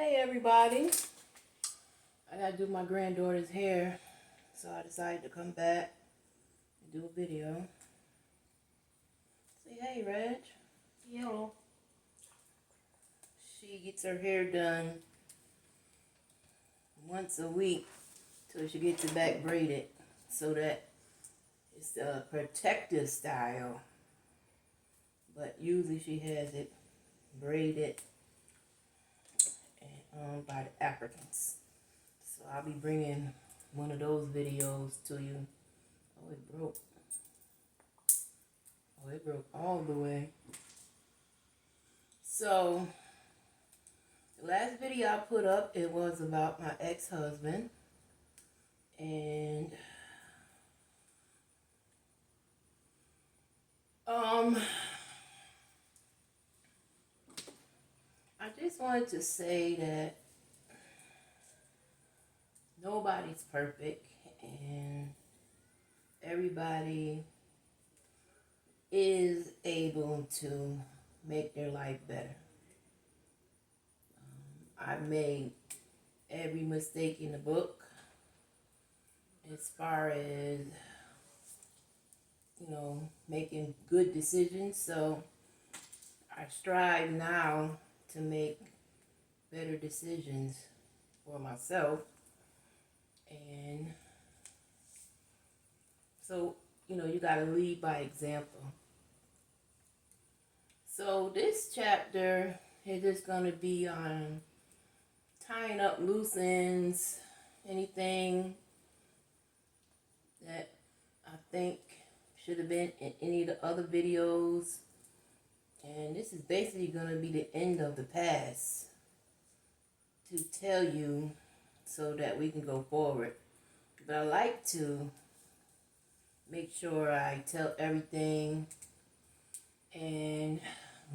Hey everybody, I gotta do my granddaughter's hair, so I decided to come back and do a video. Say hey, Reg. Hello. She gets her hair done once a week till she gets it back braided, so that it's a protective style. But usually she has it braided by the Africans. So I'll be bringing one of those videos to you. Oh, it broke. Oh, it broke all the way. So, the last video I put up, it was about my ex-husband. And, I just wanted to say that nobody's perfect and everybody is able to make their life better. I made every mistake in the book as far as, making good decisions. So I strive now to make better decisions for myself. And so, you got to lead by example. So this chapter is just going to be on tying up loose ends, anything that I think should have been in any of the other videos. And this is basically going to be the end of the past to tell you so that we can go forward. But I like to make sure I tell everything and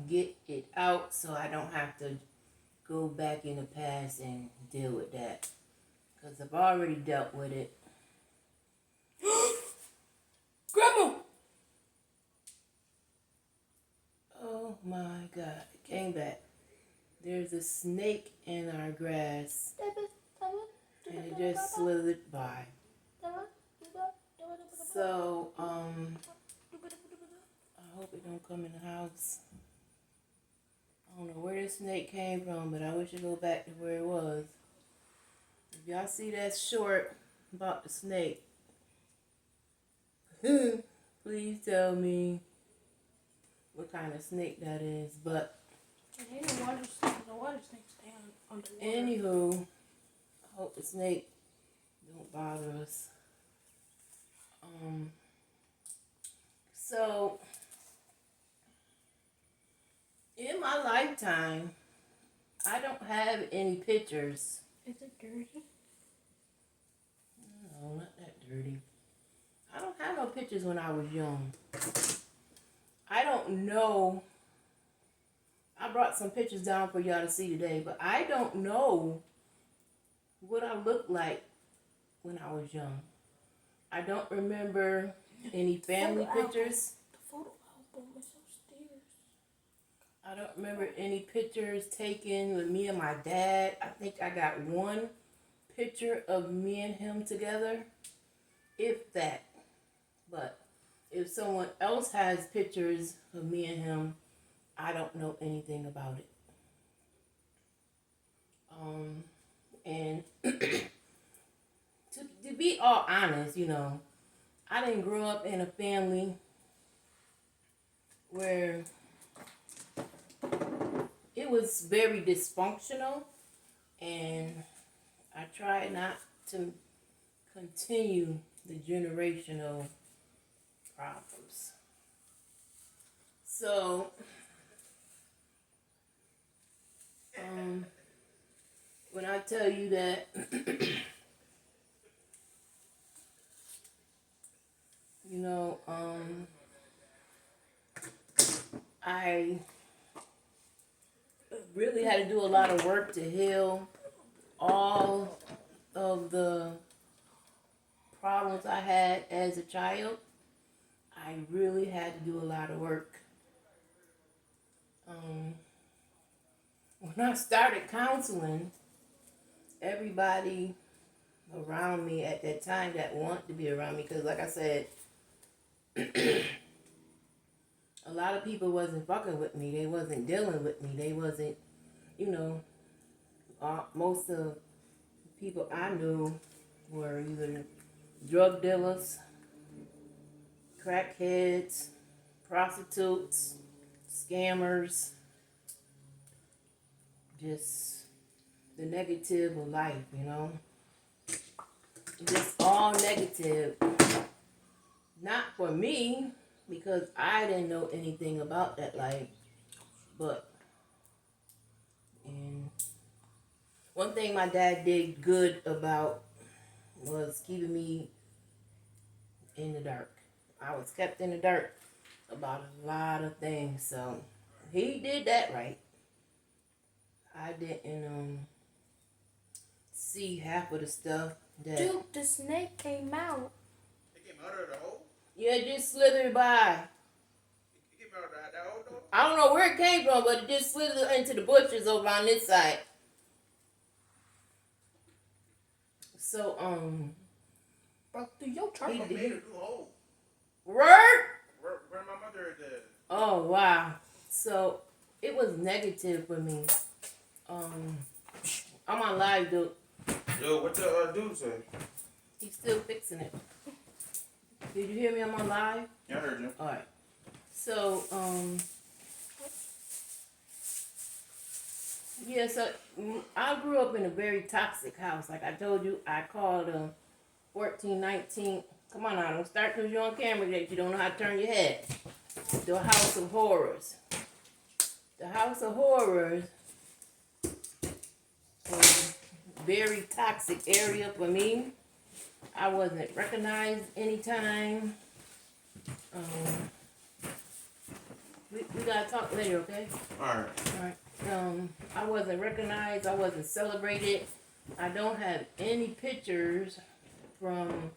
get it out so I don't have to go back in the past and deal with that. Because I've already dealt with it. Grandma! Oh my God, it came back. There's a snake in our grass. And it just slithered by. So, I hope it don't come in the house. I don't know where this snake came from, but I wish it go back to where it was. If y'all see that short about the snake, please tell me what kind of snake that is. But The water snakes stay underwater. anywho, I hope the snake don't bother us. So in my lifetime, I don't have any pictures. Is it dirty? No, not that dirty. I don't have no pictures when I was young. I don't know. I brought some pictures down for y'all to see today, but I don't know what I looked like when I was young. I don't remember any family pictures. The photo album is upstairs. I don't remember any pictures taken with me and my dad. I think I got one picture of me and him together, if that. But if someone else has pictures of me and him, I don't know anything about it. And to be all honest, I didn't grow up in a family where it was very dysfunctional, and I try not to continue the generational problems. So, when I tell you that I really had to do a lot of work to heal all of the problems I had as a child. I really had to do a lot of work. When I started counseling, everybody around me at that time that wanted to be around me, because like I said, a lot of people wasn't fucking with me. They wasn't dealing with me. They wasn't, you know, most of the people I knew were either drug dealers, crackheads, prostitutes, scammers, just the negative of life, you know. Just all negative. Not for me, because I didn't know anything about that life. But, and one thing my dad did good about was keeping me in the dark. I was kept in the dark about a lot of things, so he did that right. I didn't see half of the stuff that. Dude, the snake came out. It came out of the hole? Yeah, it just slithered by. It came out of that hole though? I don't know where it came from, but it just slithered into the bushes over on this side. So, Broke through your He charger. made a new hole. word? Where my mother is at? Oh, wow. So, it was negative for me. I'm on live, dude. Yo, what the dude say? He's still fixing it. Did you hear me on my live? Yeah, I heard you. Alright. So, yeah, so I grew up in a very toxic house. Like I told you, I called 1419. Come on now, don't start because you're on camera that you don't know how to turn your head. The House of Horrors. The House of Horrors was a very toxic area for me. I wasn't recognized anytime. We gotta talk later, okay? Alright. Alright. I wasn't recognized. I wasn't celebrated. I don't have any pictures from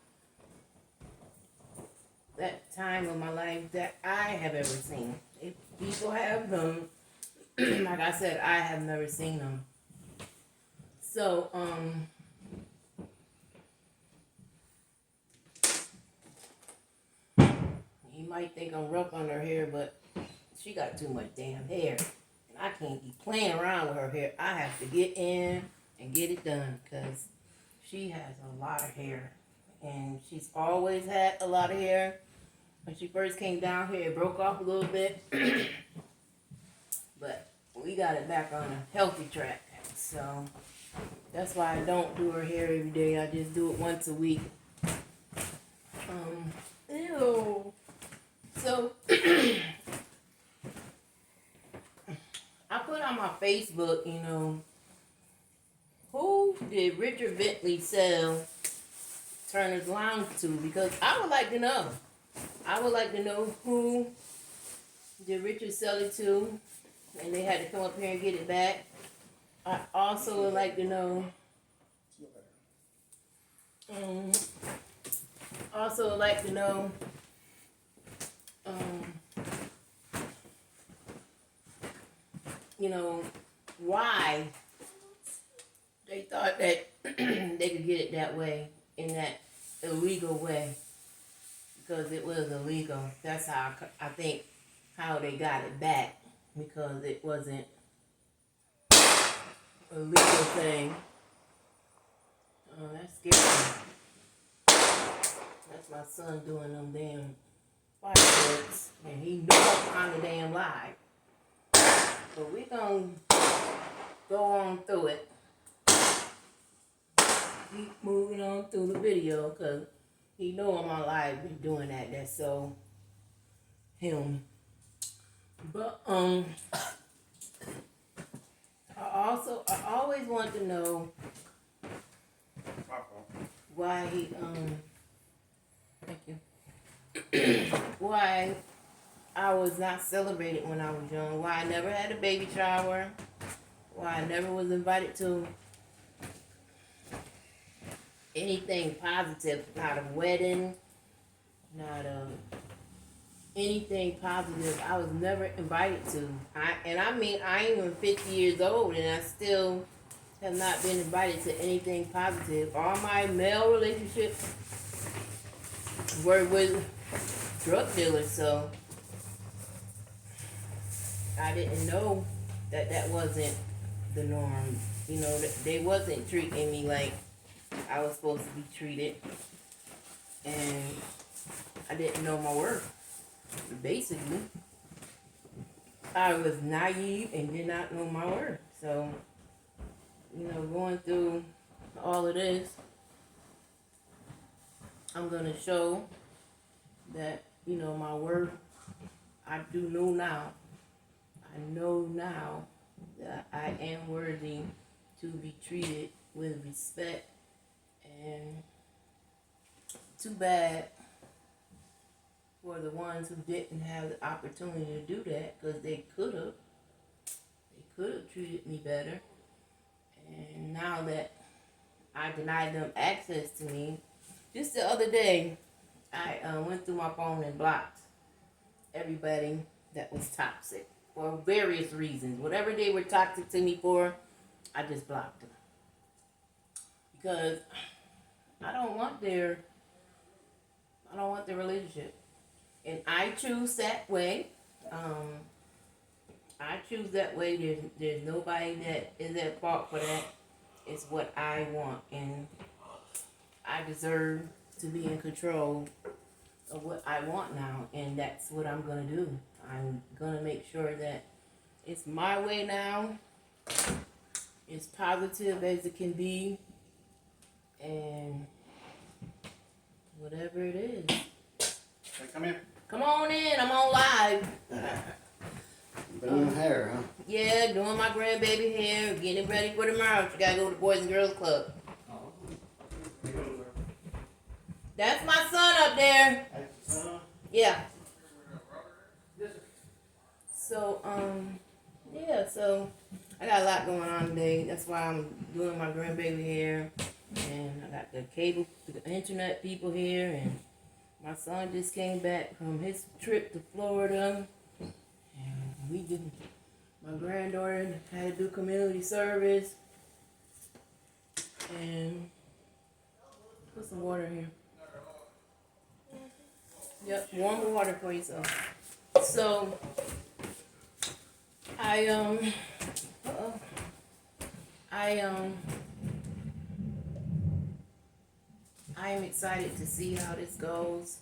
that time of my life that I have ever seen. If people have them, like I said, I have never seen them. So, you might think I'm rough on her hair, but she got too much damn hair. And I can't be playing around with her hair. I have to get in and get it done because she has a lot of hair. And she's always had a lot of hair. When she first came down here, it broke off a little bit. But we got it back on a healthy track. So that's why I don't do her hair every day. I just do it once a week. Ew. So I put on my Facebook, you know, who did Richard Bentley sell Turner's Lounge to? Because I would like to know. I would like to know who did Richard sell it to, and they had to come up here and get it back. I also would like to know. Also would like to know. You know, why they thought that they could get it that way, in that illegal way, because it was illegal. That's how I think how they got it back, because it wasn't a legal thing. Oh, that's scary. That's my son doing them damn fireworks, and he knew I'm on the damn live. But we gonna go on through it. Keep moving on through the video, cause he know I'm on live be doing that. That's so him. But I always want to know why he thank you. Why I was not celebrated when I was young. Why I never had a baby shower. Why I never was invited to anything positive. Not a wedding. Not anything positive. I was never invited to. I ain't even 50 years old, and I still have not been invited to anything positive. All my male relationships were with drug dealers, so I didn't know that that wasn't the norm. You know, they wasn't treating me like I was supposed to be treated, and I didn't know my worth. Basically, I was naive and did not know my worth. So, you know, going through all of this, I'm gonna show that, you know, my worth. I do know now. I know now that I am worthy to be treated with respect, and too bad for the ones who didn't have the opportunity to do that, because they could have treated me better. And now that I denied them access to me, just the other day, I went through my phone and blocked everybody that was toxic for various reasons. Whatever they were toxic to me for, I just blocked them. Because I don't want their relationship. And I choose that way. I choose that way. There's nobody that is at fault for that. It's what I want, and I deserve to be in control of what I want now, and that's what I'm gonna do. I'm gonna make sure that it's my way now. It's positive as it can be, and whatever it is. Hey, come here. Come on in. I'm on live. Doing hair, huh? Yeah, doing my grandbaby hair, getting ready for tomorrow. She gotta go to the Boys and Girls Club. That's my son up there. Yeah. So, yeah, so I got a lot going on today. That's why I'm doing my grandbaby hair. And I got the cable, the internet people here. And my son just came back from his trip to Florida. And we did, my granddaughter had to do community service. And put some water in here. Yep, warm water for yourself. So, I am excited to see how this goes.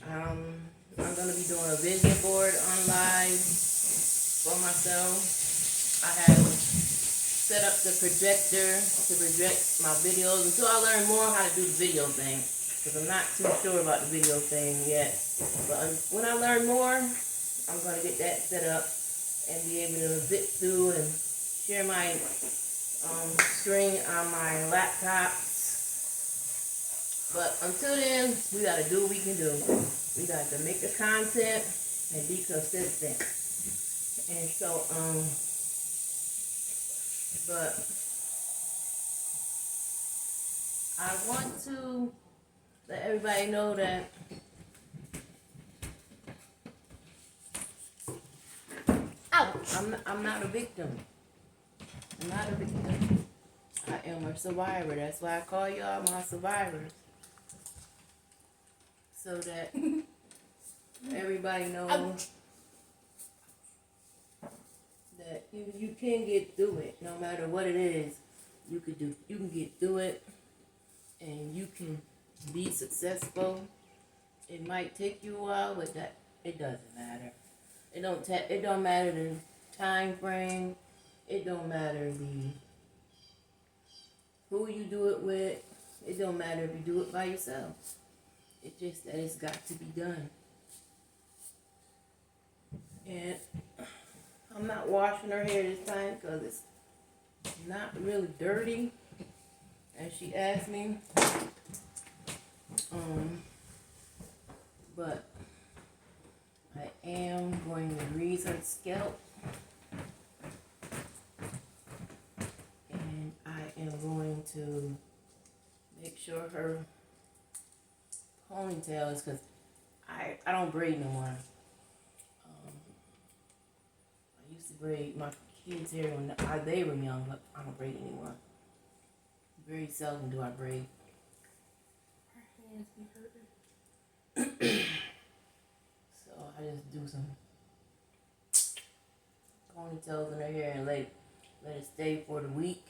I'm gonna be doing a vision board on live for myself. I have set up the projector to project my videos until I learn more how to do the video thing. Because I'm not too sure about the video thing yet. But when I learn more, I'm going to get that set up and be able to zip through and share my screen on my laptop. But until then, we got to do what we can do. We got to make the content and be consistent. And so, but I want to let everybody know that I'm not a victim. I'm not a victim. I am a survivor. That's why I call y'all my survivors. So that everybody knows that you can get through it. No matter what it is, you can get through it, and you can be successful. It might take you a while, but it doesn't matter. It don't matter the time frame. It don't matter who you do it with. It don't matter if you do it by yourself. It's just that it's got to be done. And I'm not washing her hair this time because it's not really dirty, as she asked me. But I am going to grease her scalp, and I am going to make sure her ponytail is, because I don't braid no more. I used to braid my kids' hair when they were young, but I don't braid anymore. Very seldom do I braid. Her hands be hurting. So I just do some ponytails in her hair and let it stay for the week.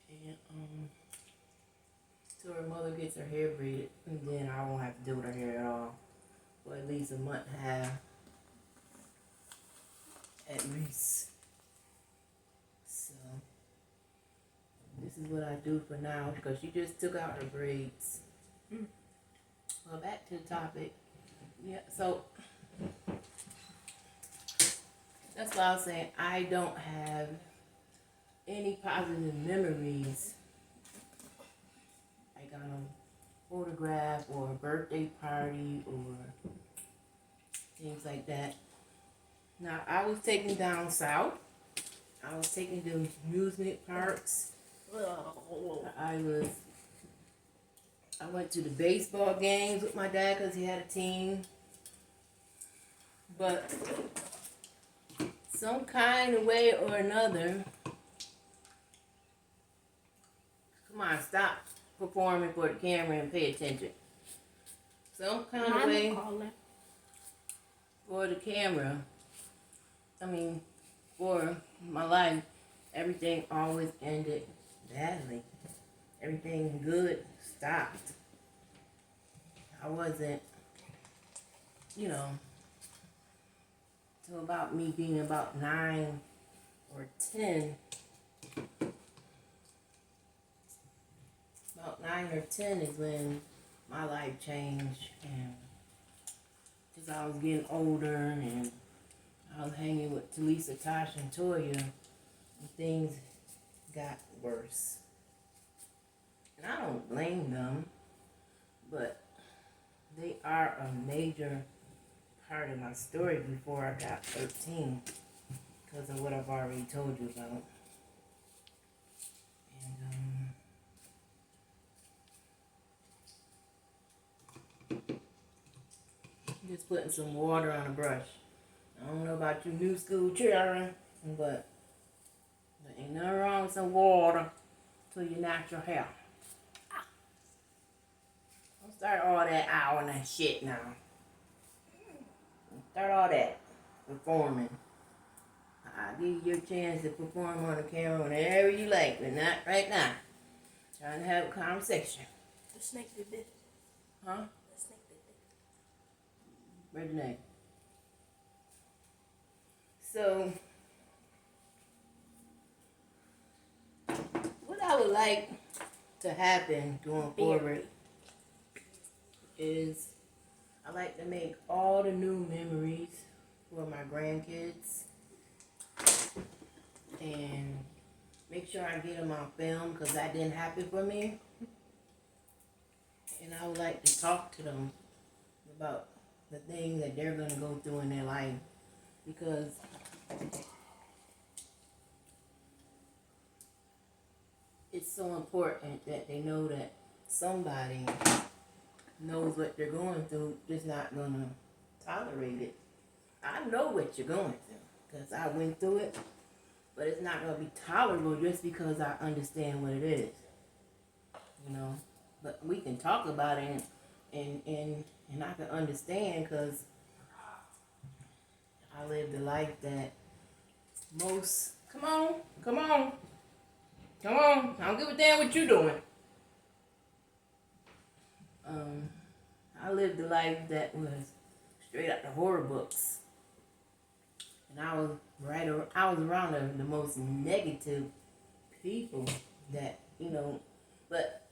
And till her mother gets her hair braided, and then I won't have to deal with her hair at all for at least a month and a half, at least. So this is what I do for now because she just took out her braids. Well, back to the topic. Yeah, so that's why I was saying I don't have any positive memories, like on a photograph or a birthday party or things like that. Now, I was taken down south. I was taken to amusement parks. I went to the baseball games with my dad because he had a team. But some kind of way or another, come on, stop performing for the camera and pay attention. Some kind of way for the camera, for my life, everything always ended badly. Everything good stopped. I wasn't, till about me being about 9 or 10. About 9 or 10 is when my life changed, and because I was getting older and I was hanging with Talisa, Tasha, and Toya, and things got worse. And I don't blame them, but they are a major part of my story before I got 13 because of what I've already told you about. And just putting some water on a brush. I don't know about you new school children, but there ain't nothing wrong with some water to your natural hair. Don't start all that hour and that shit now. Start all that performing. I'll give you your chance to perform on the camera whenever you like, but not right now. Trying to have a conversation. The snake did this. Huh? The snake did this. Where's the name? So, what I would like to happen going forward is I like to make all the new memories for my grandkids and make sure I get them on film because that didn't happen for me. And I would like to talk to them about the things that they're going to go through in their life because it's so important that they know that somebody knows what they're going through, just not going to tolerate it. I know what you're going through because I went through it, but it's not going to be tolerable just because I understand what it is, But we can talk about it and I can understand because I lived a life that most, come on, I don't give a damn what you're doing. I lived a life that was straight out the horror books. And I was around the most negative people that, but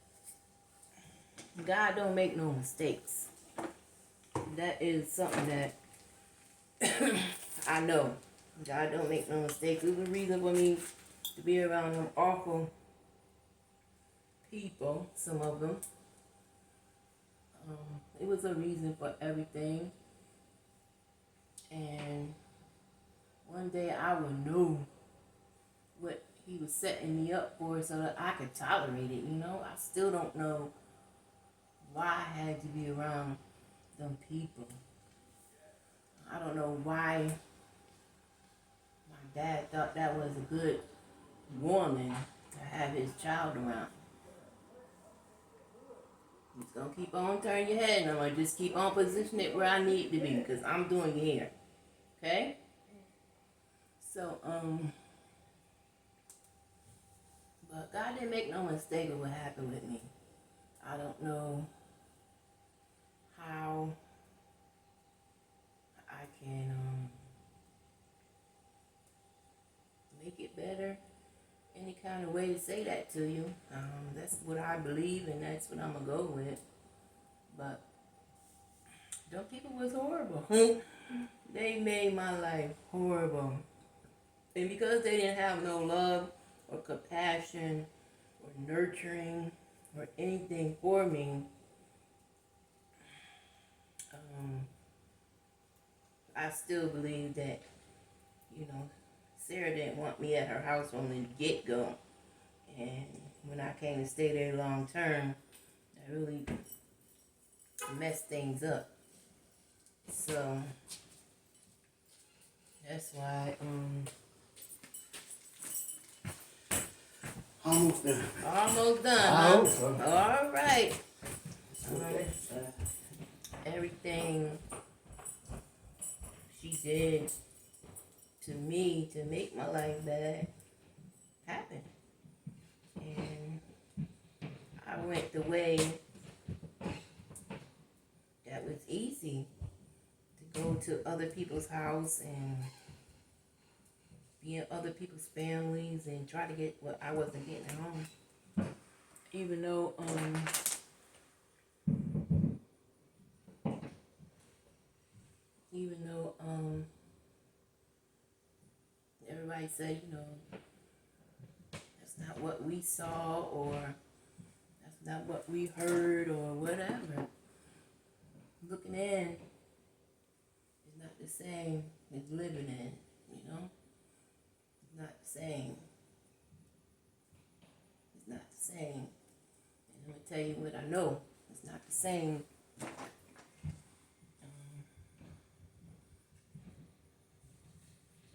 God don't make no mistakes. That is something that I know. God don't make no mistakes. It was a reason for me to be around them awful people, some of them. It was a reason for everything. And one day I would know what he was setting me up for so that I could tolerate it, I still don't know why I had to be around them people. I don't know why Dad thought that was a good woman to have his child around. He's gonna keep on turning your head, and I'm gonna just keep on positioning it where I need to be, because I'm doing it here. Okay? So, but God didn't make no mistake of what happened with me. I don't know how I can make it better. Any kind of way to say that to you. That's what I believe, and that's what I'm gonna go with. But them people was horrible. They made my life horrible. And because they didn't have no love or compassion or nurturing or anything for me, I still believe that, Sarah didn't want me at her house from the get-go. And when I came to stay there long term, I really messed things up. So that's why Almost done. almost done. I Huh? hope so. All right. Okay. Everything she did to me to make my life bad happened. And I went the way that was easy, to go to other people's house and be in other people's families and try to get what I wasn't getting at home. Even though everybody said, that's not what we saw, or that's not what we heard, or whatever. Looking in is not the same as living in, It's not the same. It's not the same. And I'm going to tell you what I know. It's not the same.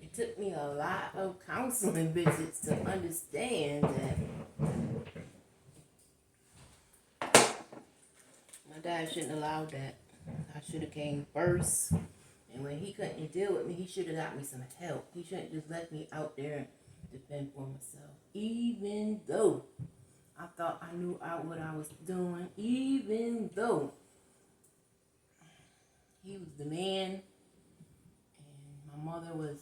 It took me a lot of counseling visits to understand that my dad shouldn't have allowed that. I should have came first. And when he couldn't deal with me, he should have got me some help. He shouldn't just left me out there to fend for myself. Even though I thought I knew what I was doing, even though he was the man, and my mother was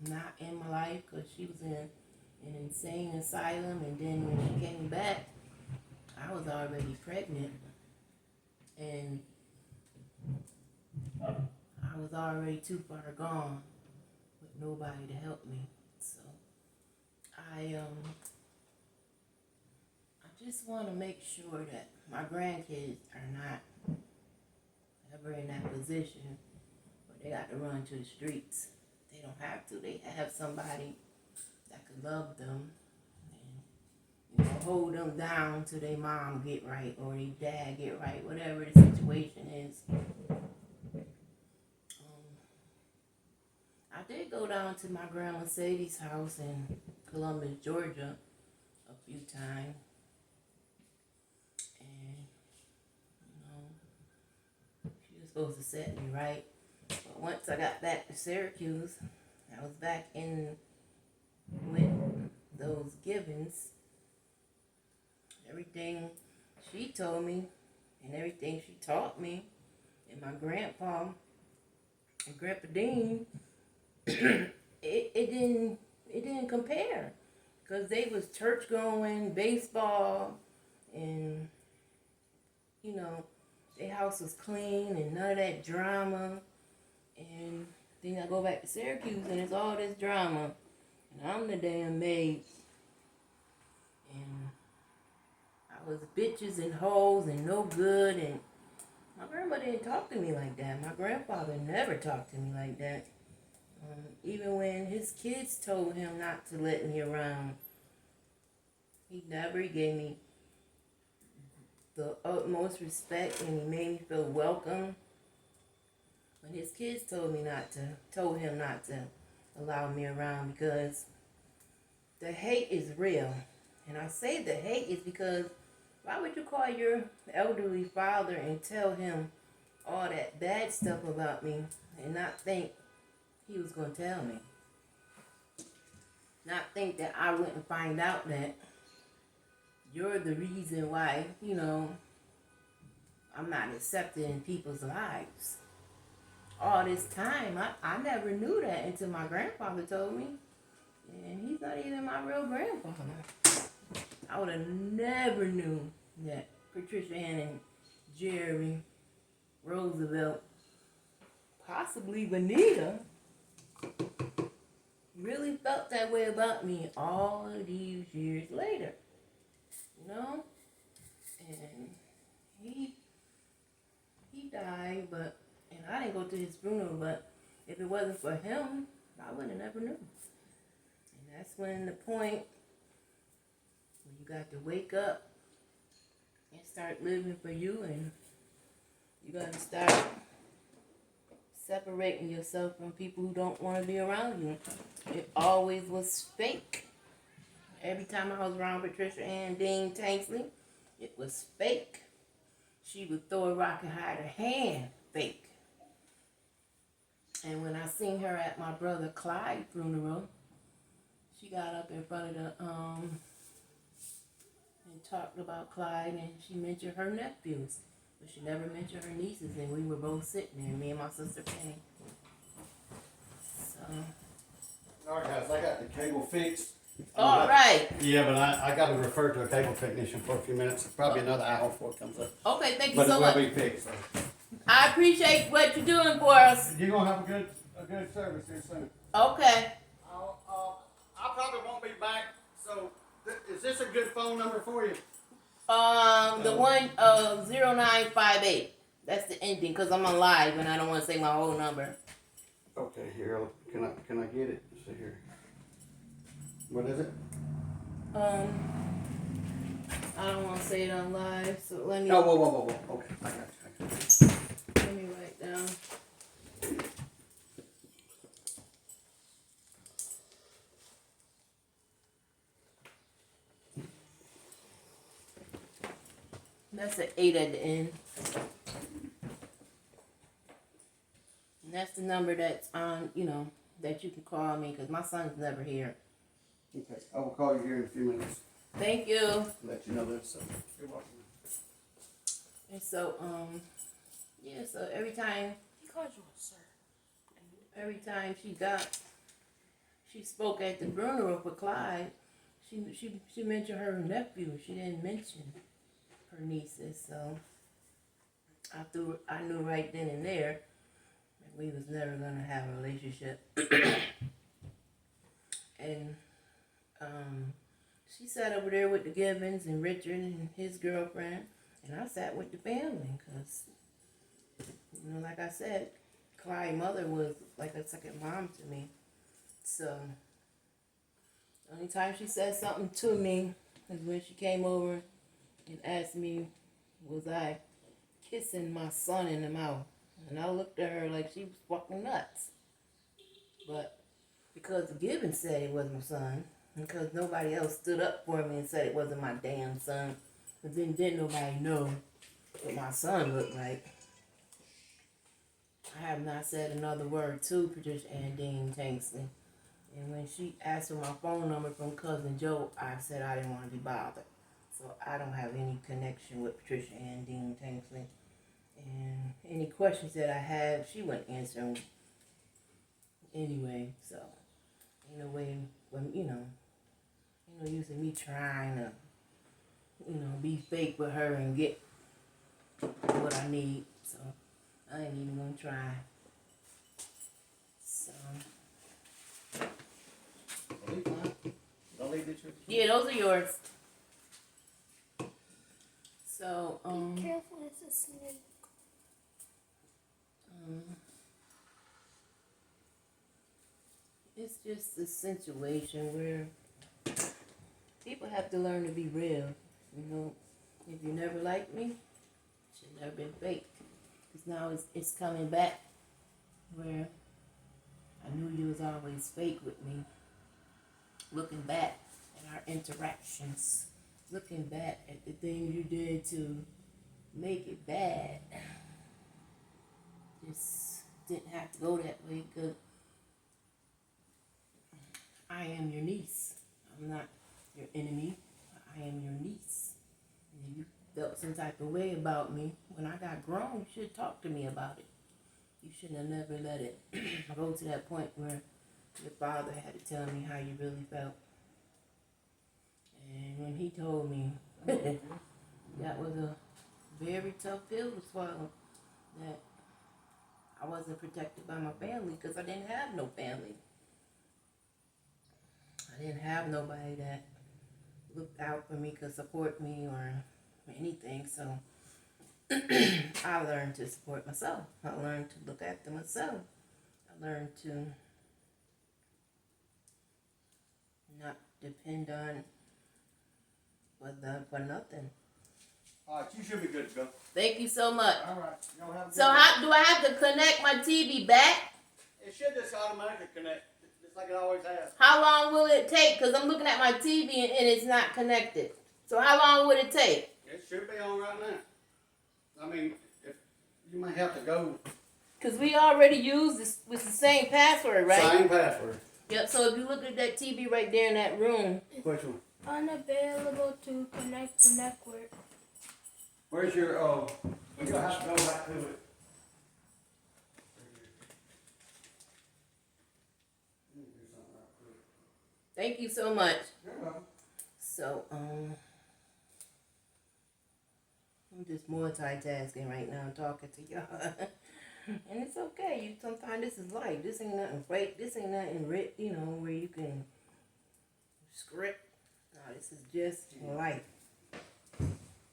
not in my life because she was in an insane asylum, and then when she came back, I was already pregnant, and I was already too far gone with nobody to help me. So I just want to make sure that my grandkids are not ever in that position where they got to run to the streets. They don't have to. They have somebody that could love them and hold them down till their mom get right or their dad get right, whatever the situation is. I did go down to my grandma Sadie's house in Columbus, Georgia a few times. And, she was supposed to set me right. But once I got back to Syracuse, I was back in with those givens. Everything she told me and everything she taught me, and my grandpa and Grandpa Dean, it didn't compare, because they was church going, baseball, and their house was clean and none of that drama. And then I go back to Syracuse and it's all this drama, and I'm the damn maid, and I was bitches and hoes and no good. And my grandma didn't talk to me like that. My grandfather never talked to me like that. Even when his kids told him not to let me around, he gave me the utmost respect, and he made me feel welcome. When his kids told him not to allow me around because the hate is real. And I say the hate is because why would you call your elderly father and tell him all that bad stuff about me and not think he was going to tell me? Not think that I wouldn't find out that you're the reason why, I'm not accepted in people's lives. All this time, I never knew that until my grandfather told me. And he's not even my real grandfather. I would have never knew that Patricia Ann and Jerry Roosevelt, possibly Benita, really felt that way about me all these years later. And he died, and I didn't go to his funeral, but if it wasn't for him, I would have never knew. And that's when the point when you got to wake up and start living for you, and you got to start separating yourself from people who don't want to be around you. It always was fake. Every time I was around Patricia Ann Dean Tanksley, it was fake. She would throw a rock and hide her hand. Fake. And when I seen her at my brother Clyde's funeral, she got up in front of the and talked about Clyde, and she mentioned her nephews, but she never mentioned her nieces. And we were both sitting there, me and my sister Penny. So. All right, guys, I got the cable fixed. All right. Yeah, but I got to refer to a cable technician for a few minutes. Probably another hour before it comes up. Okay, thank you But so it will much. be fixed. So. I appreciate what you're doing for us. You're gonna have a good service here soon. Okay. I probably won't be back. So, is this a good phone number for you? The one 0958. That's the ending, because I'm on live and I don't want to say my whole number. Okay, here. Can I get it? Let's see here. What is it? I don't want to say it on live, so let me. Oh, whoa. Okay, I got you. Let me write down. That's an 8 at the end. And that's the number that's on, that you can call me, because my son's never here. Okay, I will call you here in a few minutes. Thank you. Let you know that. So, you're welcome. And so, so every time He calls you a sir. she spoke at the funeral for Clyde, she mentioned her nephew. She didn't mention her nieces, so I knew right then and there that we was never gonna have a relationship. And she sat over there with the Gibbons and Richard and his girlfriend, and I sat with the family because, like I said, Clyde's mother was like a second mom to me. So the only time she said something to me is when she came over and asked me, was I kissing my son in the mouth? And I looked at her like she was fucking nuts. But because the Gibbons said it was my son, because nobody else stood up for me and said it wasn't my damn son, but then didn't nobody know what my son looked like. I have not said another word to Patricia Ann Dean Tanksley. And when she asked for my phone number from Cousin Joe, I said I didn't want to be bothered. So I don't have any connection with Patricia Ann Dean Tanksley. And any questions that I have, she wouldn't answer them anyway. So, in a way, when, using me trying to, be fake with her and get what I need. So, I ain't even gonna try. So. Yeah, those are yours. So, Be careful, it's a snake. It's just a situation where people have to learn to be real. If you never liked me, it should never been fake. Because now it's coming back where I knew you was always fake with me. Looking back at our interactions, looking back at the things you did to make it bad. Just didn't have to go that way because I am your niece. I'm not your enemy. I am your niece. And if you felt some type of way about me when I got grown, you should talk to me about it. You shouldn't have never let it go to that point where your father had to tell me how you really felt. And when he told me that was a very tough pill to swallow, that I wasn't protected by my family because I didn't have no family. I didn't have nobody that looked out for me, could support me or anything. So I learned to support myself. I learned to look after myself. I learned to not depend on for nothing. All right, you should be good to go. Thank you so much. All right, y'all have a good So day. how do I have to connect my TV back? It should just automatically connect, just like it always has. How long will it take? Because I'm looking at my TV and it's not connected. So how long would it take? It should be on right now. I mean, if you might have to go. Because we already used this with the same password, right? Same password. Yep, so if you look at that TV right there in that room. Which one? Unavailable to connect to network. Where's your, you're gonna have to go back to it. Thank you so much. You're welcome. So, I'm just multitasking right now, talking to y'all. And it's okay. Sometimes this is life. This ain't nothing fake. This ain't nothing written, where you can script. No, this is just life.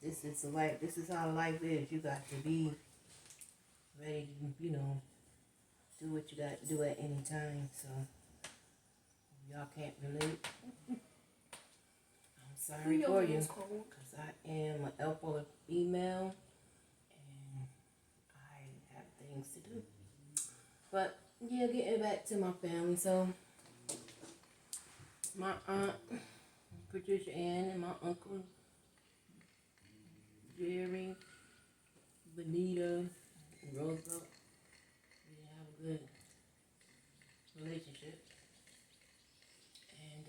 This is life. This is how life is. You got to be ready to, do what you got to do at any time. So, if y'all can't relate, I'm sorry for you. Because I am an alpha female. And I have things to do. But, yeah, getting back to my family. So, my aunt, Patricia Ann, and my uncle, Jerry, Benita, and Roosevelt, we have a good relationship. And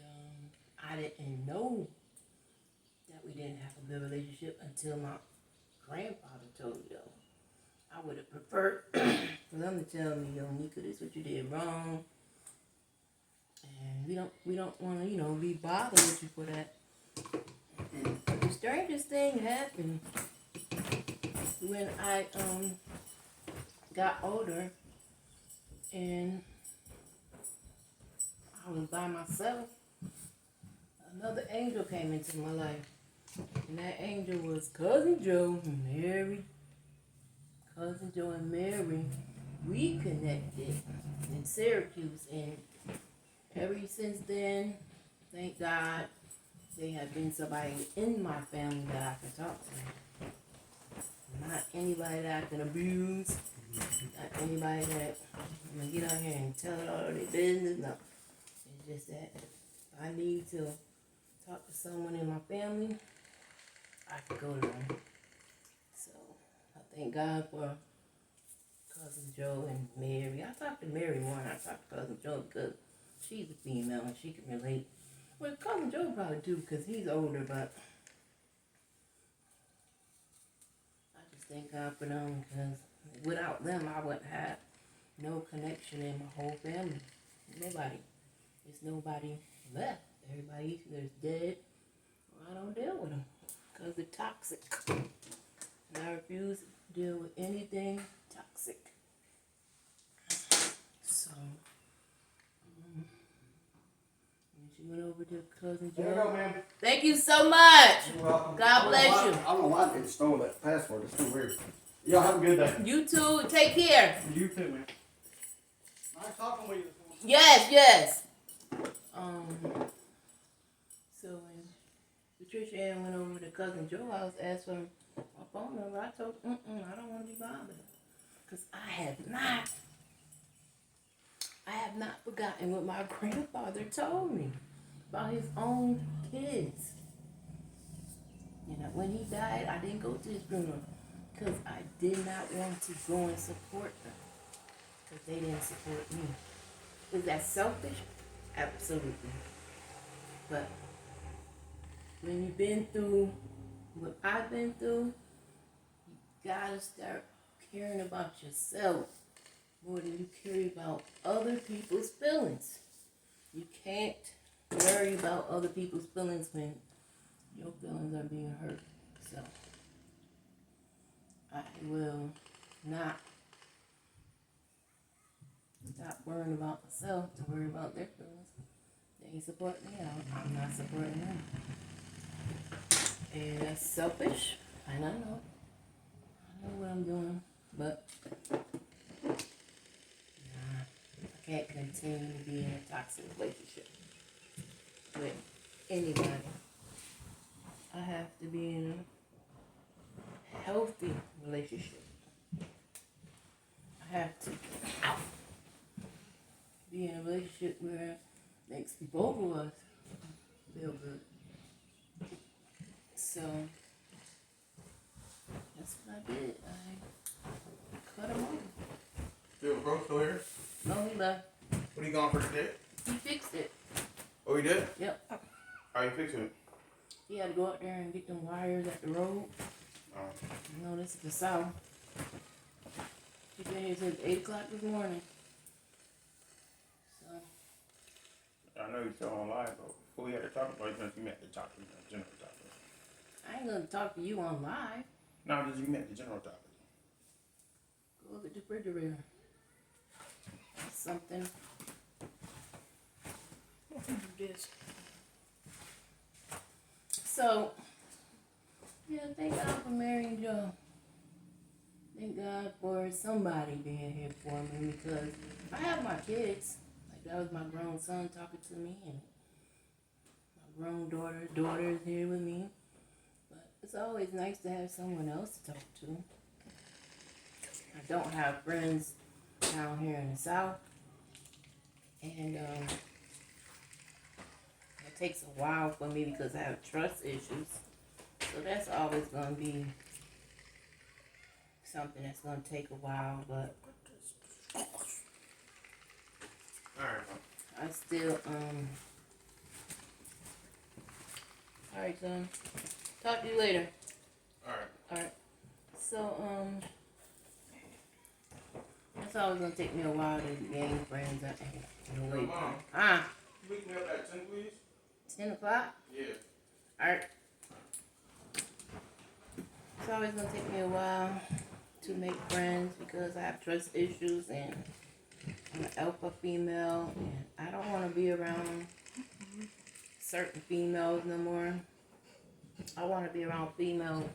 I didn't know that we didn't have a good relationship until my grandfather told me, though. I would have preferred for them to tell me, Nika, this is what you did wrong. And we don't want to, be bothered with you for that. The strangest thing happened when I got older and I was by myself. Another angel came into my life, and that angel was Cousin Joe and Mary. Cousin Joe and Mary, we connected in Syracuse, and ever since then, thank God, they have been somebody in my family that I can talk to. Not anybody that I can abuse. Not anybody that I'm gonna get out here and tell it all their business. No. It's just that if I need to talk to someone in my family, I can go to them. So I thank God for Cousin Joe and Mary. I talk to Mary more than I talk to Cousin Joe because she's a female and she can relate. Well, Cousin Joe probably do because he's older, but I just thank God for them because without them, I wouldn't have no connection in my whole family. Nobody. There's nobody left. Everybody either is dead or I don't deal with them because they're toxic. And I refuse to deal with anything toxic. So, she went over to Cousin Joe. There you go, ma'am. Thank you so much. You're welcome. God bless you. I don't know why I didn't store that password. It's too weird. Y'all have a good day. You too. Take care. You too, man. Nice talking with you this morning. Yes. So when Patricia Ann went over to Cousin Joe house, asked for my phone number, I told her, I don't want to be bothered. Because I I have not forgotten what my grandfather told me about his own kids. You know, when he died, I didn't go to his funeral because I did not want to go and support them because they didn't support me. Is that selfish? Absolutely. But when you've been through what I've been through, you gotta start caring about yourself more than you care about other people's feelings. You can't worry about other people's feelings when your feelings are being hurt. So I will not stop worrying about myself to worry about their feelings. They support me, I'm not supporting them. And that's selfish, and I know what I'm doing, but I can't continue to be in a toxic relationship with anybody. I have to be in a healthy relationship. I have to be in a relationship where it makes both of us feel good. So that's what I did. I cut him off. Still bro still here? No, he left. What are you going for today? He fixed it. Oh, you did? Yep. How you fixing it? He had to go out there and get them wires at the road. Oh. You know, this is the South. He been here since 8 o'clock this morning. So I know you're still on live, but before we had to talk about it, you met the topic, the general topic. I ain't gonna talk to you on live. No, just you met the general topic. Go look at the refrigerator. That's something. This. So, yeah, thank God for marrying Joe. Thank God for somebody being here for me because I have my kids. Like that was my grown son talking to me and my grown daughter is here with me. But it's always nice to have someone else to talk to. I don't have friends down here in the South. And it takes a while for me because I have trust issues. So that's always going to be something that's going to take a while, but Alright, I still, alright, son. Talk to you later. Alright. So, that's always going to take me a while to gain friends. Yo, Mom. You wake me up at 10, please? 10 o'clock? Yeah. Alright. It's always going to take me a while to make friends because I have trust issues and I'm an alpha female and I don't want to be around certain females no more. I want to be around females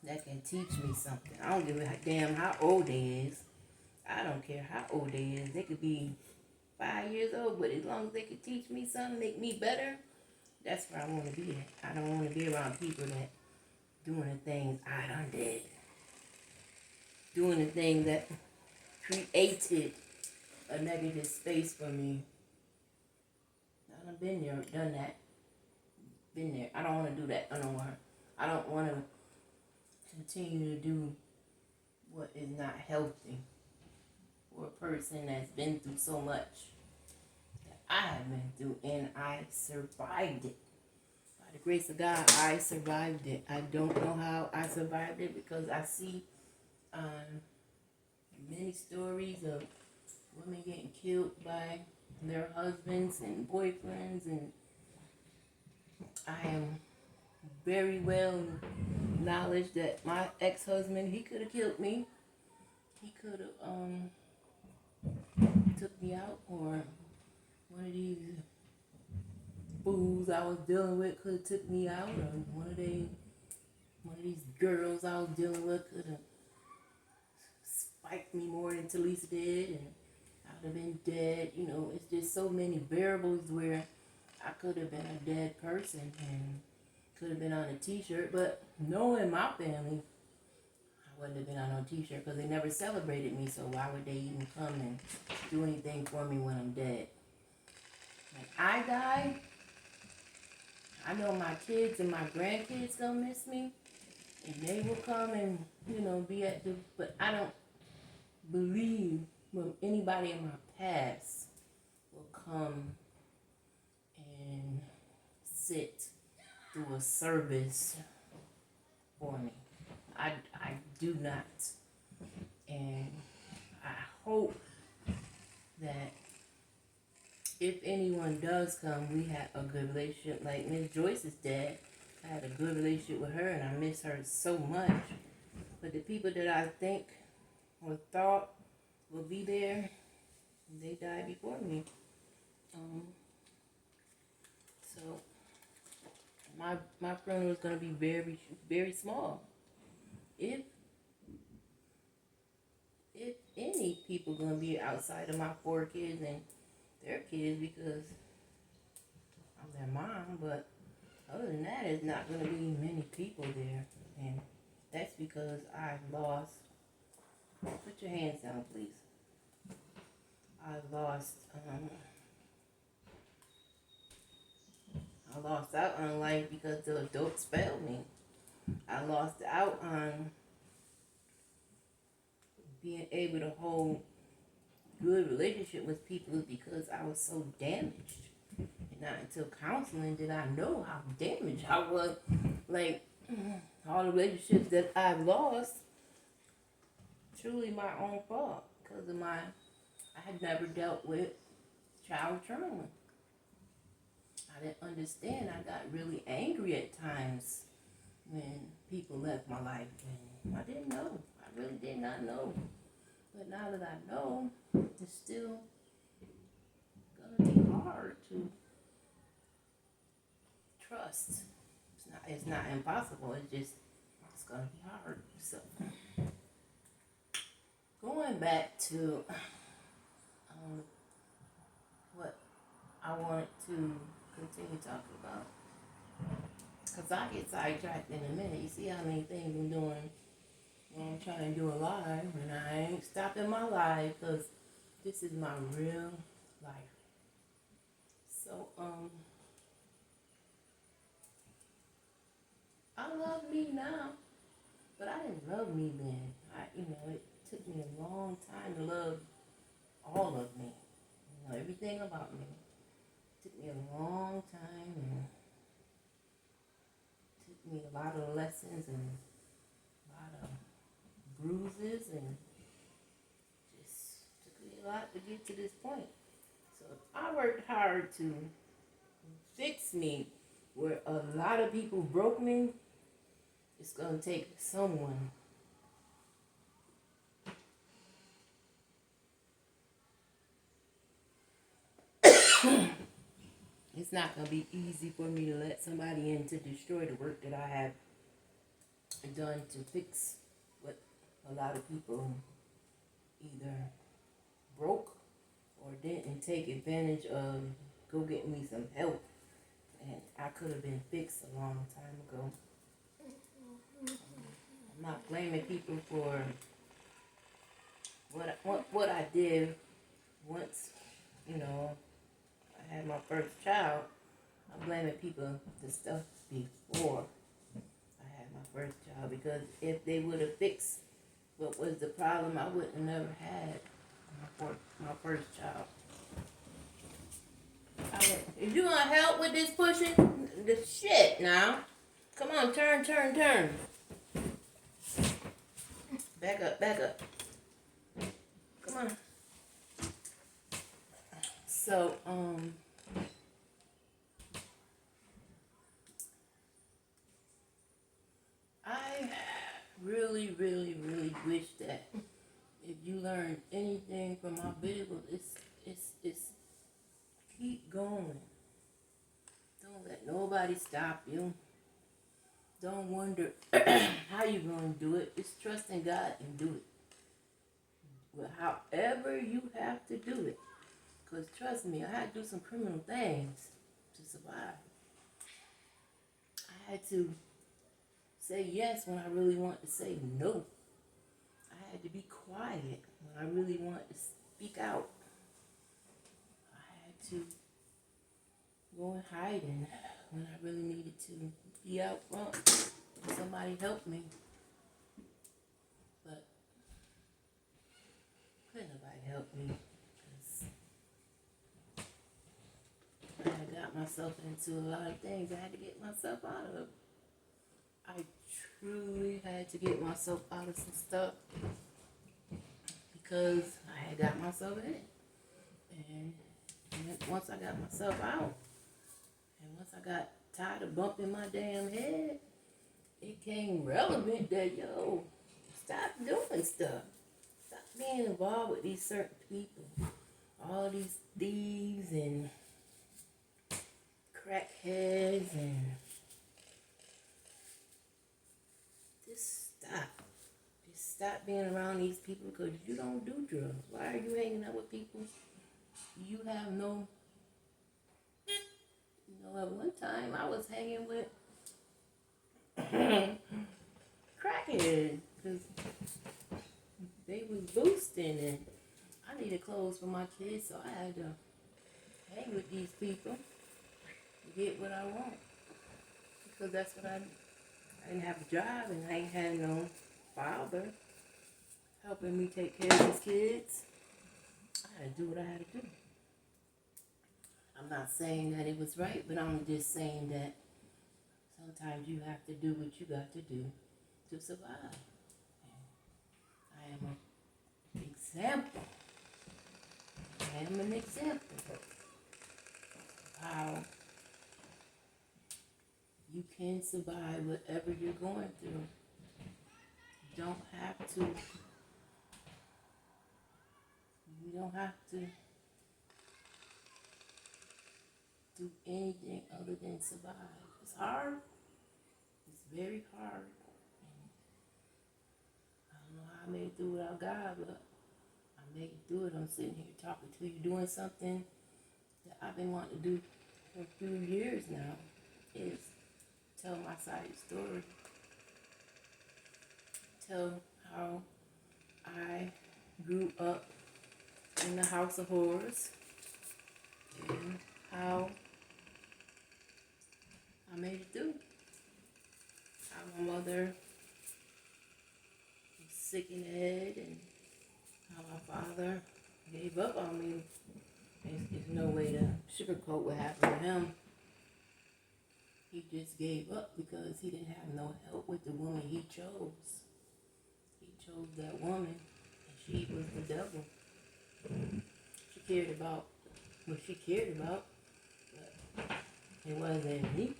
that can teach me something. I don't give a damn how old they is. I don't care how old they is. They could be 5 years old, but as long as they can teach me something, make me better, that's where I want to be at. I don't want to be around people that doing the things I done did. Doing the things that created a negative space for me. I done been there, done that. Been there. I don't want to do that no more. I don't want to continue to do what is not healthy for a person that's been through so much that I have been through, and I survived it. By the grace of God, I survived it. I don't know how I survived it because I see many stories of women getting killed by their husbands and boyfriends, and I am very well knowledge that my ex-husband, he could have killed me. He could have took me out, or one of these fools I was dealing with could have took me out, or one of these girls I was dealing with could have spiked me more than Talisa did, and I'd have been dead. You know, it's just so many variables where I could have been a dead person and could have been on a t-shirt, but knowing my family, I wouldn't have been on no t-shirt because they never celebrated me, so why would they even come and do anything for me when I'm dead? When I die, I know my kids and my grandkids gonna miss me, and they will come and, be at the, but I don't believe when anybody in my past will come and sit through a service for me. I do not. And I hope that if anyone does come, we have a good relationship. Like Miss Joyce's dad, I had a good relationship with her, and I miss her so much. But the people that I think or thought will be there, they died before me. So my funeral is gonna be very, very small. If any people gonna be outside of my 4 kids and their kids, because I'm their mom, but other than that, it's not gonna be many people there, and that's because I've lost. Put your hands down, please. I lost out on life because the adults failed me. I lost out on being able to hold good relationship with people because I was so damaged. And not until counseling did I know how damaged I was. Like, all the relationships that I've lost, truly my own fault. Because of I had never dealt with child trauma. I didn't understand. I got really angry at times when people left my life. And I didn't know. I really did not know. But now that I know, it's still gonna be hard to trust. It's not impossible. It's gonna be hard. So going back to what I wanted to continue talking about, because I get sidetracked in a minute. You see how many things I'm doing when I'm trying to do a live, and I ain't stopping my live because this is my real life. So I love me now, but I didn't love me then. It took me a long time to love all of me. Everything about me. It took me a long time, and it took me a lot of lessons and a lot of bruises, and just took me a lot to get to this point. So I worked hard to fix me where a lot of people broke me. It's going to take someone it's not going to be easy for me to let somebody in to destroy the work that I have done to fix what a lot of people either broke or didn't take advantage of. Go get me some help, and I could have been fixed a long time ago. I'm not blaming people for what I did once, I had my first child. I'm blaming people the stuff before I had my first child, because if they would have fixed what was the problem, I would have never had my first child. If you gonna help with this pushing the shit now, come on, turn. Back up. Come on. So, I really, really, really wish that if you learn anything from my videos, it's keep going. Don't let nobody stop you. Don't wonder how you're going to do it. It's trust in God and do it. Well, however you have to do it. Because trust me, I had to do some criminal things to survive. I had to say yes when I really wanted to say no. had to be quiet when I really wanted to speak out. I had to go in hiding when I really needed to be out front. And somebody helped me. But couldn't nobody help me because I had got myself into a lot of things I had to get myself out of. I truly had to get myself out of some stuff because I had got myself in it. And once I got myself out, and once I got tired of bumping my damn head, it came relevant that, yo, stop doing stuff. Stop being involved with these certain people. All these thieves and crackheads and just stop. Just stop being around these people because you don't do drugs. Why are you hanging out with people you have no... at one time I was hanging with crackheads because they was boosting and I needed clothes for my kids, so I had to hang with these people to get what I want because that's what I didn't have a job and I ain't had no father helping me take care of these kids. I had to do what I had to do. I'm not saying that it was right, but I'm just saying that sometimes you have to do what you got to do to survive. I am an example. I am an example of how you can survive whatever you're going through. You don't have to do anything other than survive. It's hard. It's very hard. And I don't know how I made it through without God, but I made it through it. I'm sitting here talking to you, doing something that I've been wanting to do for a few years now, is tell my side story. Tell how I grew up in the house of horrors and how I made it through. How my mother was sick in the head and how my father gave up on me. There's no way to sugarcoat what happened to him. He just gave up because he didn't have no help with the woman he chose. He chose that woman and she was the devil. She cared about what she cared about, but it wasn't me.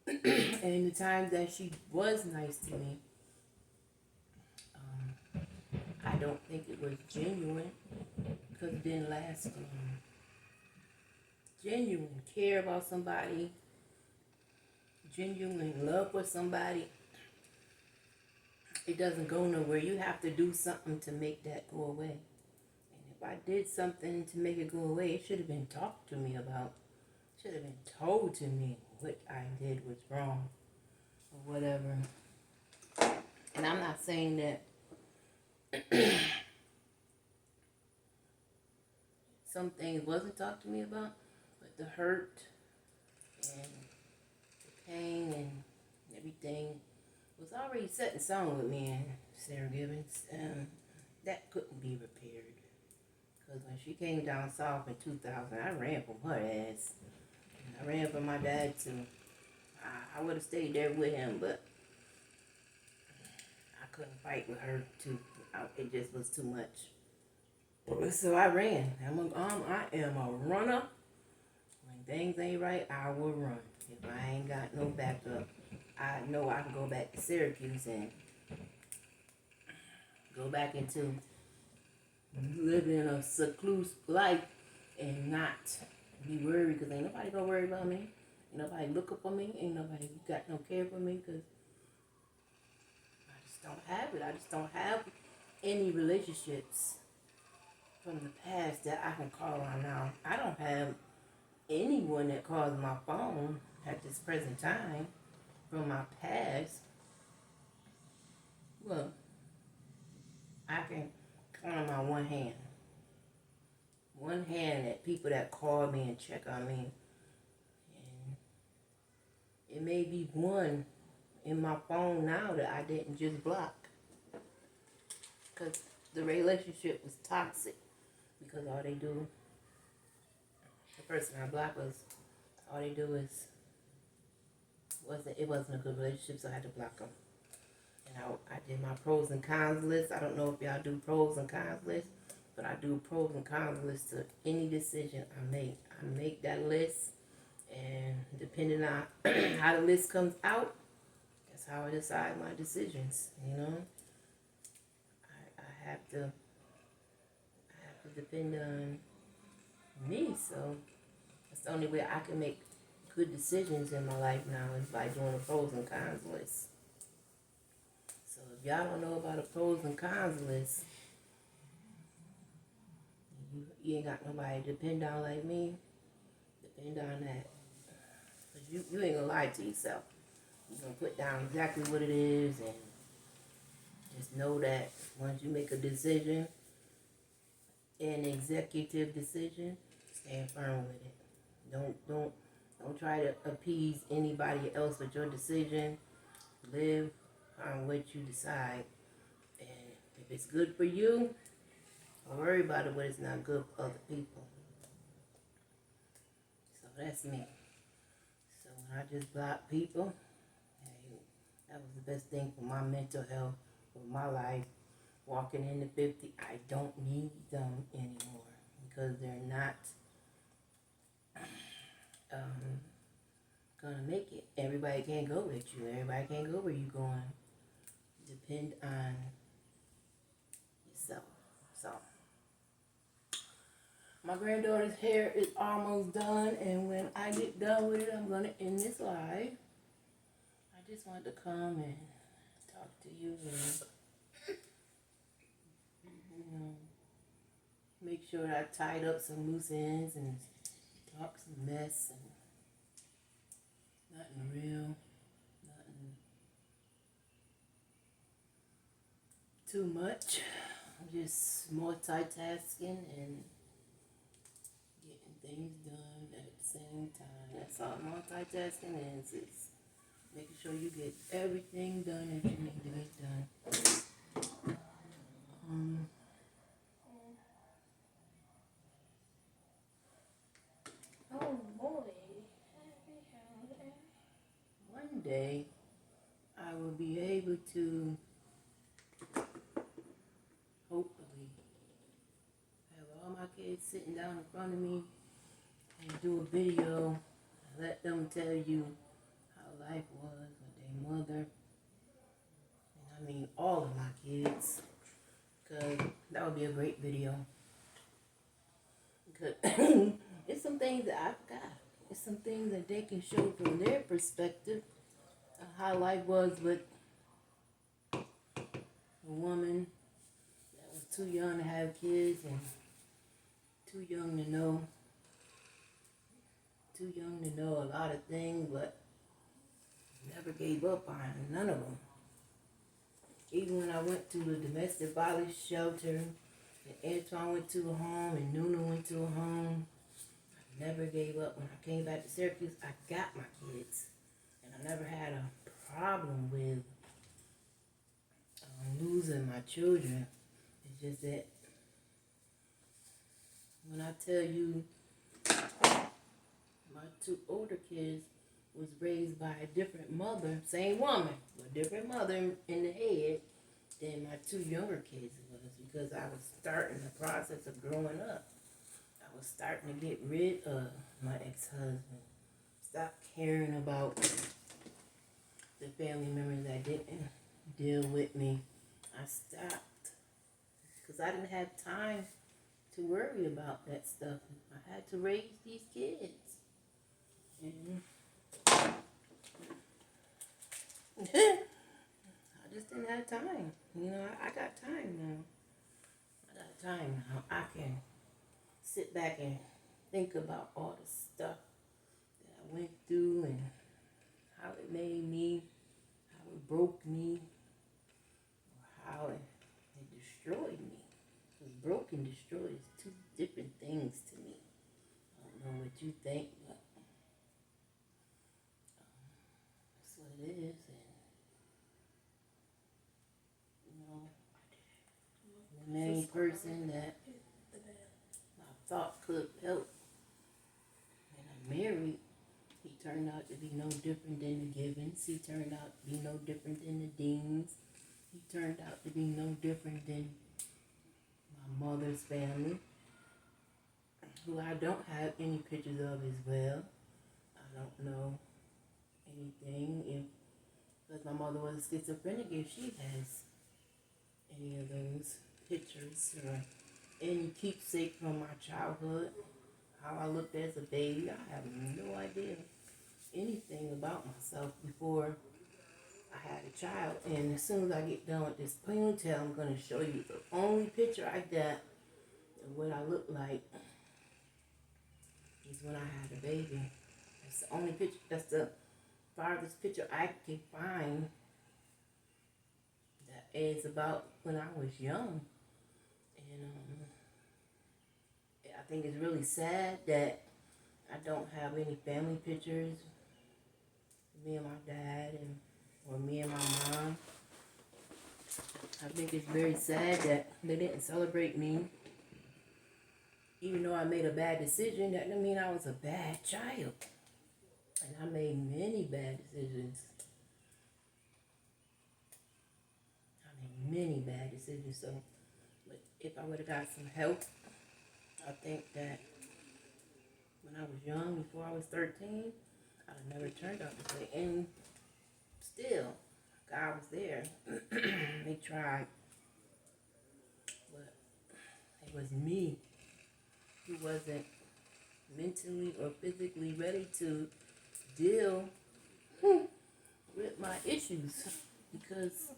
And the times that she was nice to me, I don't think it was genuine because it didn't last long. Genuine care about somebody, genuine love for somebody, it doesn't go nowhere. You have to do something to make that go away. And if I did something to make it go away, it should have been talked to me about. It should have been told to me what I did was wrong or whatever. And I'm not saying that some things wasn't talked to me about, but the hurt and the pain and everything was already set in stone with me and Sarah Gibbons, and that couldn't be repaired. Because when she came down south in 2000, I ran from her ass. I ran from my dad too. I would have stayed there with him, but I couldn't fight with her too. It just was too much. So I ran. I am a runner. When things ain't right, I will run. If I ain't got no backup, I know I can go back to Syracuse and go back into living a seclusive life and not be worried because ain't nobody gonna worry about me. Ain't nobody looking for me. Ain't nobody got no care for me because I just don't have it. I just don't have any relationships from the past that I can call on now. I don't have anyone that calls my phone at this present time from my past. Well, I can count on my one hand. One hand at people that call me and check on me. And it may be one in my phone now that I didn't just block. Because the relationship was toxic. Because all they do, the person I blocked was, all they do is, it wasn't a good relationship, so I had to block them. And I did my pros and cons list. I don't know if y'all do pros and cons list, but I do pros and cons list to any decision I make. I make that list, and depending on how the list comes out, that's how I decide my decisions. You know, I have to depend on me. So that's the only way I can make good decisions in my life now is by doing a pros and cons list. So if y'all don't know about a pros and cons list, you ain't got nobody to depend on like me. Depend on that. Cause you ain't gonna lie to yourself. You're gonna put down exactly what it is, and just know that once you make a decision, an executive decision, stand firm with it. Don't try to appease anybody else with your decision. Live on what you decide. And if it's good for you, don't worry about it when it's not good for other people. So that's me. So when I just block people, hey, that was the best thing for my mental health, for my life. Walking into 50, I don't need them anymore because they're not gonna make it. Everybody can't go with you. Everybody can't go where you're going. Depend on yourself. So my granddaughter's hair is almost done, and when I get done with it, I'm gonna end this live. I just wanted to come and talk to you and make sure that I tied up some loose ends and talk some mess and nothing real, nothing too much. Just multitasking and getting things done at the same time. That's all multitasking is making sure you get everything done that you need to get done. Oh boy. Happy holiday. One day, I will be able to hopefully have all my kids sitting down in front of me and do a video and let them tell you how life was with their mother. And I mean all of my kids, because that would be a great video. Because it's some things that I forgot. It's some things that they can show from their perspective of how life was with a woman that was too young to have kids and too young to know a lot of things, but never gave up on none of them. Even when I went to the domestic violence shelter, and Antoine went to a home, and Nuna went to a home, I never gave up. When I came back to Syracuse, I got my kids. And I never had a problem with losing my children. It's just that when I tell you my two older kids was raised by a different mother, same woman, but different mother in the head than my two younger kids was, because I was starting the process of growing up. I was starting to get rid of my ex-husband. Stop caring about the family members that didn't deal with me. I stopped because I didn't have time to worry about that stuff. I had to raise these kids. And I just didn't have time. You know, I got time now. I got time now. I can sit back and think about all the stuff that I went through and how it made me, how it broke me, or how it destroyed me. Because broken destroys two different things to me. I don't know what you think, but that's what it is. And, you know, the main person that I thought could help when I'm married, he turned out to be no different than the Givens. He turned out to be no different than the Deans. He turned out to be no different than my mother's family, who I don't have any pictures of as well. I don't know anything if, because my mother was schizophrenic, if she has any of those pictures or any keepsake from my childhood, how I looked as a baby. I have no idea anything about myself before I had a child. And as soon as I get done with this ponytail, I'm going to show you the only picture I got of what I look like is when I had a baby. That's the only picture, that's the farthest picture I can find that is about when I was young. And I think it's really sad that I don't have any family pictures of me and my dad or me and my mom. I think it's very sad that they didn't celebrate me. Even though I made a bad decision, that didn't mean I was a bad child. And I made many bad decisions. So, but if I would have got some help, I think that when I was young, before I was 13, I'd have never turned out this way. And still, God was there. They tried. But it was me who wasn't mentally or physically ready to deal with my issues, because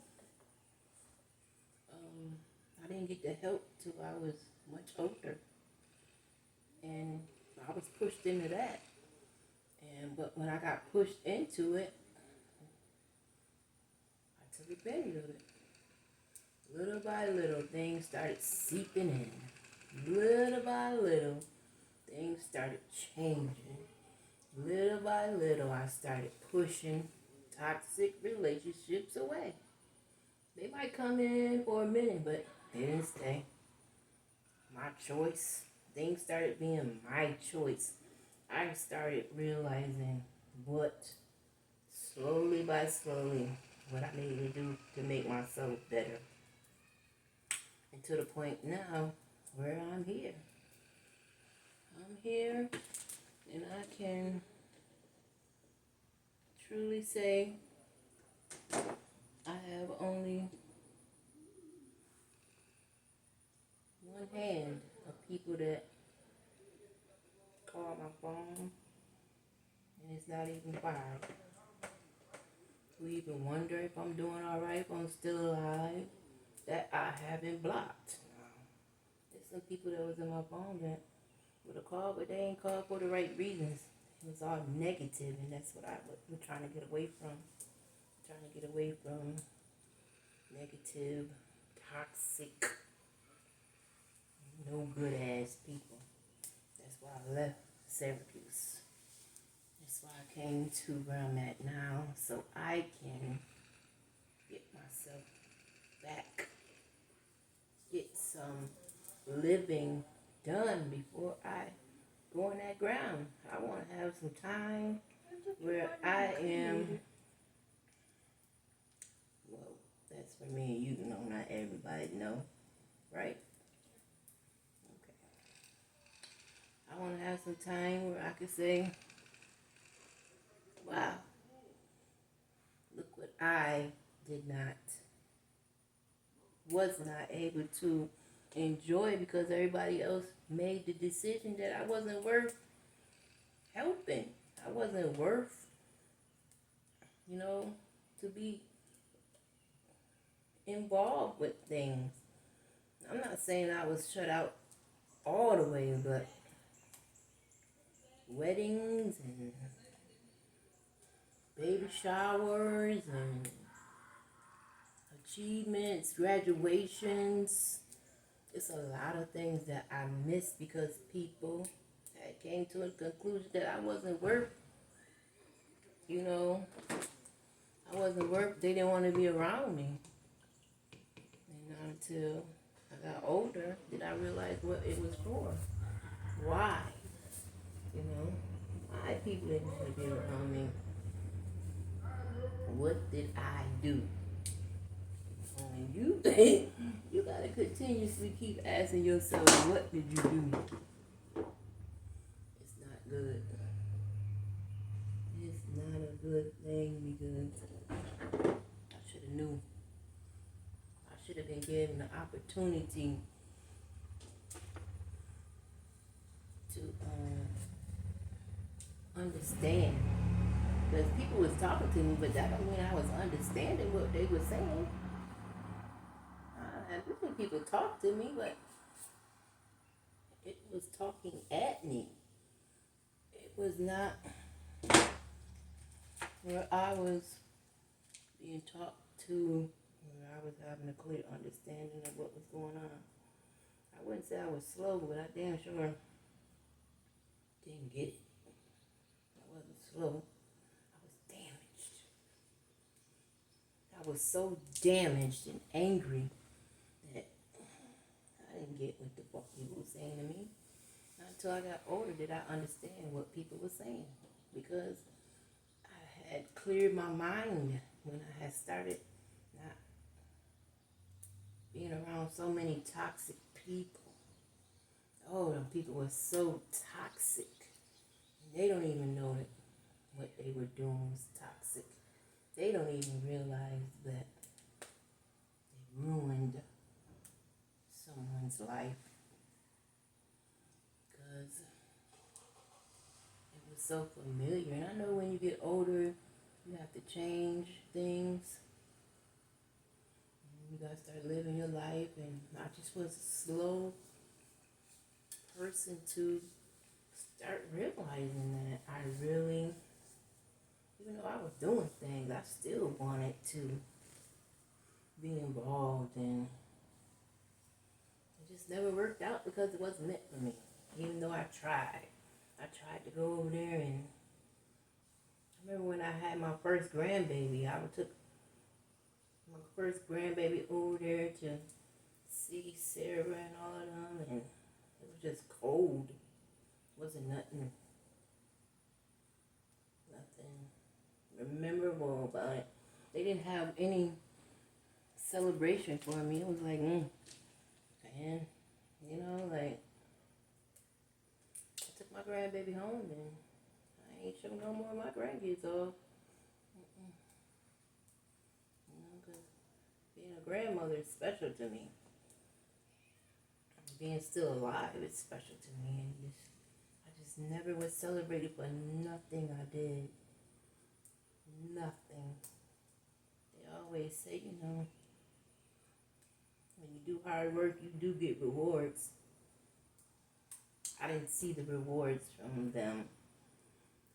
I didn't get the help till I was much older, and I was pushed into that. But when I got pushed into it, I took advantage of it. Little by little, things started seeping in. Little by little, things started changing. Little by little, I started pushing toxic relationships away. They might come in for a minute, but they didn't stay. My choice. Things started being my choice. I started realizing slowly by slowly, what I needed to do to make myself better. And to the point now where I'm here. I'm here, and I can truly say I have only one hand of people that call my phone, and it's not even 5. Who even wonder if I'm doing alright, if I'm still alive, that I haven't blocked. There's some people that was in my phone that would have called, but they ain't called for the right reasons. It was all negative, and that's what I'm trying to get away from. Trying to get away from negative, toxic, no good ass people. That's why I left Syracuse. That's why I came to where I'm at now, so I can get myself back, get some living done before I go on that ground. I want to have some time where I am. Well, that's for me and you, know, not everybody know, right? Okay. I want to have some time where I can say, wow, look what I was not able to enjoy because everybody else made the decision that I wasn't worth helping. I wasn't worth, to be involved with things. I'm not saying I was shut out all the way, but weddings and baby showers and achievements, graduations. It's a lot of things that I missed because people had came to a conclusion that I wasn't worth, you know, I wasn't worth, they didn't want to be around me. And not until I got older did I realize what it was for. Why? You know, why people didn't want to be around me. What did I do? And you think you gotta continuously keep asking yourself, what did you do? It's not good. It's not a good thing because I should have knew. I should have been given the opportunity to understand. Because people was talking to me, but that don't mean I was understanding what they were saying. I had different people talk to me, but it was talking at me. It was not where I was being talked to, where I was having a clear understanding of what was going on. I wouldn't say I was slow, but I damn sure didn't get it. I wasn't slow. I was damaged. I was so damaged and angry that I didn't get what the fuck people were saying to me. Not until I got older did I understand what people were saying. Because I had cleared my mind when I had started not being around so many toxic people. Oh, them people were so toxic. And they don't even know that what they were doing was toxic. They don't even realize that they ruined someone's life. Because it was so familiar. And I know when you get older, you have to change things. You gotta start living your life. And I just was a slow person to start realizing that I really, even though I was doing things, I still wanted to be involved, and it just never worked out because it wasn't meant for me. Even though I tried to go over there, and I remember when I had my first grandbaby, I took my first grandbaby over there to see Sarah and all of them, and it was just cold. Wasn't nothing memorable about it. They didn't have any celebration for me. It was like, man, you know, like, I took my grandbaby home and I ain't showing no more of my grandkids off. You know, because being a grandmother is special to me. Being still alive is special to me, and I just never was celebrated for nothing I did. Nothing. They always say, you know, when you do hard work, you do get rewards. I didn't see the rewards from them.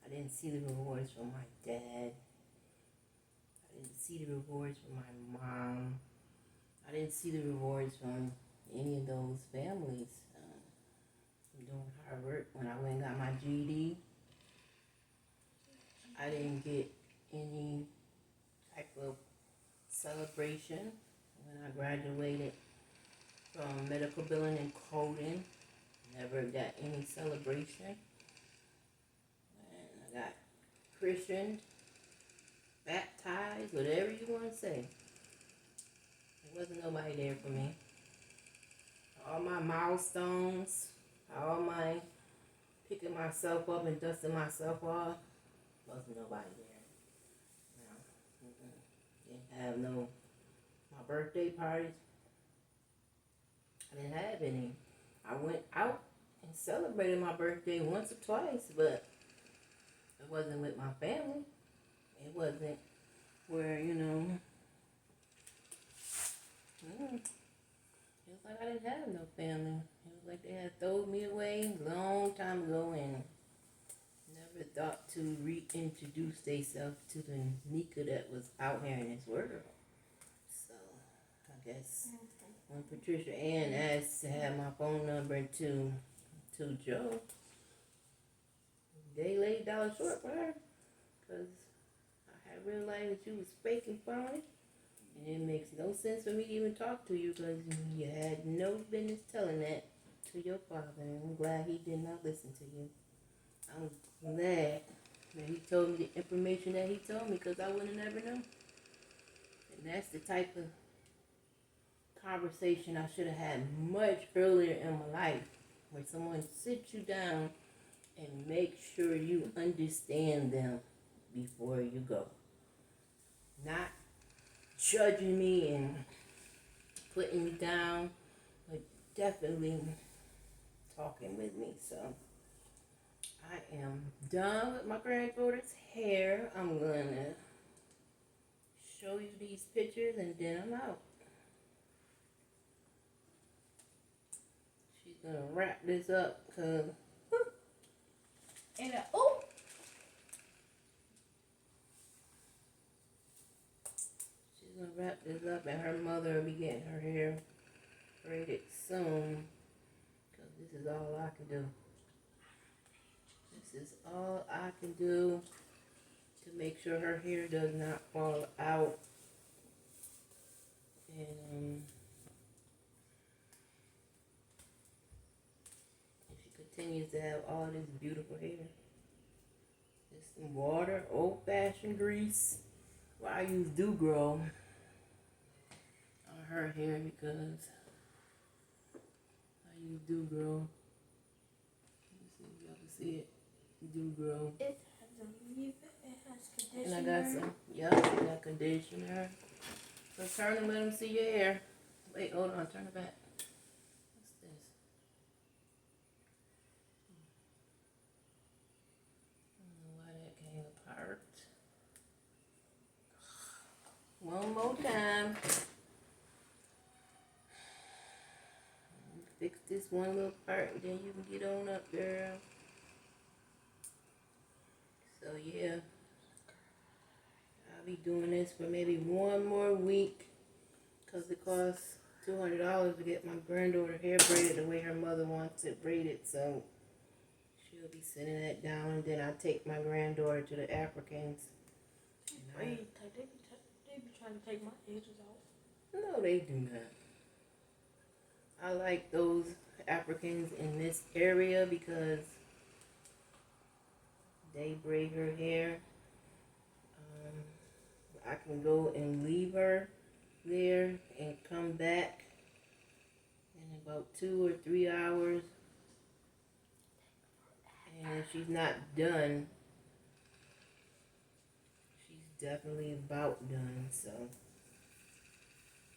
I didn't see the rewards from my dad. I didn't see the rewards from my mom. I didn't see the rewards from any of those families. From doing hard work. When I went and got my GED, I didn't get any type of celebration. When I graduated from medical billing and coding, never got any celebration. And I got christened, baptized, whatever you want to say. There wasn't nobody there for me. All my milestones, all my picking myself up and dusting myself off, wasn't nobody there. No, didn't have no, my birthday parties, I didn't have any. I went out and celebrated my birthday once or twice, but it wasn't with my family. It wasn't where, you know, it was like I didn't have no family. It was like they had thrown me away a long time ago and never thought to reintroduce themselves to the Nika that was out here in this world. So guess. When Patricia Ann asked to have my phone number to Joe, they laid down short for her. Because I had realized that you was fake and phony. And it makes no sense for me to even talk to you because you had no business telling that to your father. And I'm glad he did not listen to you. I'm glad that he told me the information that he told me because I would have never known. And that's the type of conversation I should have had much earlier in my life, where someone sits you down and make sure you understand them before you go. Not judging me and putting me down, but definitely talking with me. So I am done with my granddaughter's hair. I'm gonna show you these pictures and then I'm out. She's gonna wrap this up because And she's gonna wrap this up and her mother will be getting her hair braided soon because this is all I can do. This is all I can do to make sure her hair does not fall out. And if she continues to have all this beautiful hair, just some water, old-fashioned grease. Well, I use Do-Grow on her hair because I use Do-Grow. Let me see if y'all can see it. Do-Grow. it has a leave. It has And conditioner. I got some, I got conditioner. So turn and let them see your hair. Wait, hold on, turn it back. What's this? I don't know why that came apart. One more time. Fix this one little part and then you can get on up, girl. So yeah. I'll be doing this for maybe one more week because it costs $200 to get my granddaughter hair braided the way her mother wants it braided. So she'll be sending that down, and then I take my granddaughter to the Africans. They be trying to take my edges out. No, they do not. I like those Africans in this area because they braid her hair. I can go and leave her there and come back in about 2 or 3 hours. And if she's not done, she's definitely about done. So,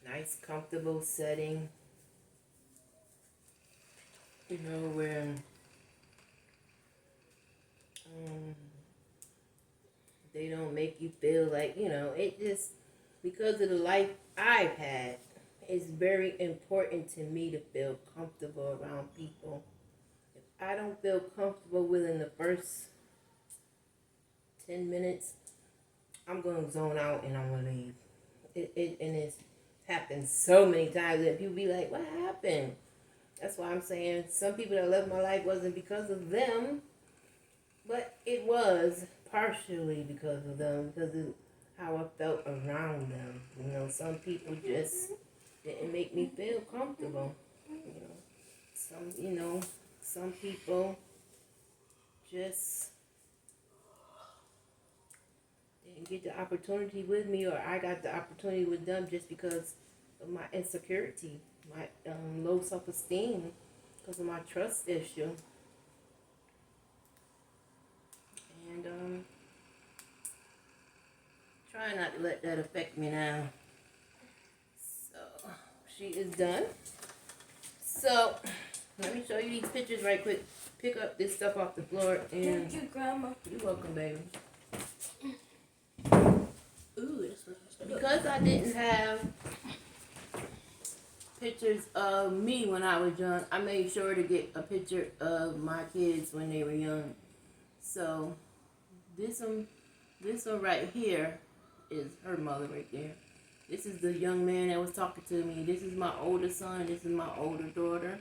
nice, comfortable setting. You know, where they don't make you feel like, it just, because of the life I've had, it's very important to me to feel comfortable around people. If I don't feel comfortable within the first 10 minutes, I'm going to zone out and I'm going to leave. And it's happened so many times that people be like, what happened? That's why I'm saying some people that left my life wasn't because of them, but it was partially because of them, because of how I felt around them. Some people just didn't make me feel comfortable. Some people just didn't get the opportunity with me, or I got the opportunity with them just because of my insecurity, my low self-esteem, because of my trust issue. And try not to let that affect me now. So she is done. So let me show you these pictures right quick. Pick up this stuff off the floor and Thank you, Grandma. you're welcome, baby. Ooh, this was Because I didn't have pictures of me when I was young, I made sure to get a picture of my kids when they were young. So this one right here is her mother right there. This is the young man that was talking to me. This is my older son. This is my older daughter.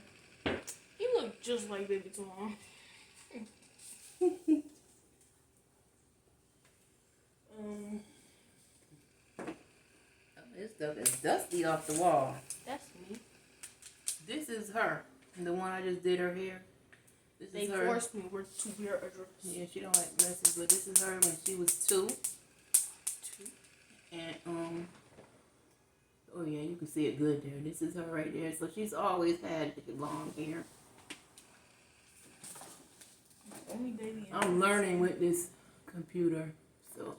He looked just like Baby Tom. This stuff is dusty off the wall. That's me. This is her. The one I just did her hair. This They is her. forced me to wear a dress. Yeah, she don't like dresses, but this is her when she was 2. And oh yeah, you can see it good there. This is her right there. So she's always had long hair. Only baby. I'm learning with this computer. So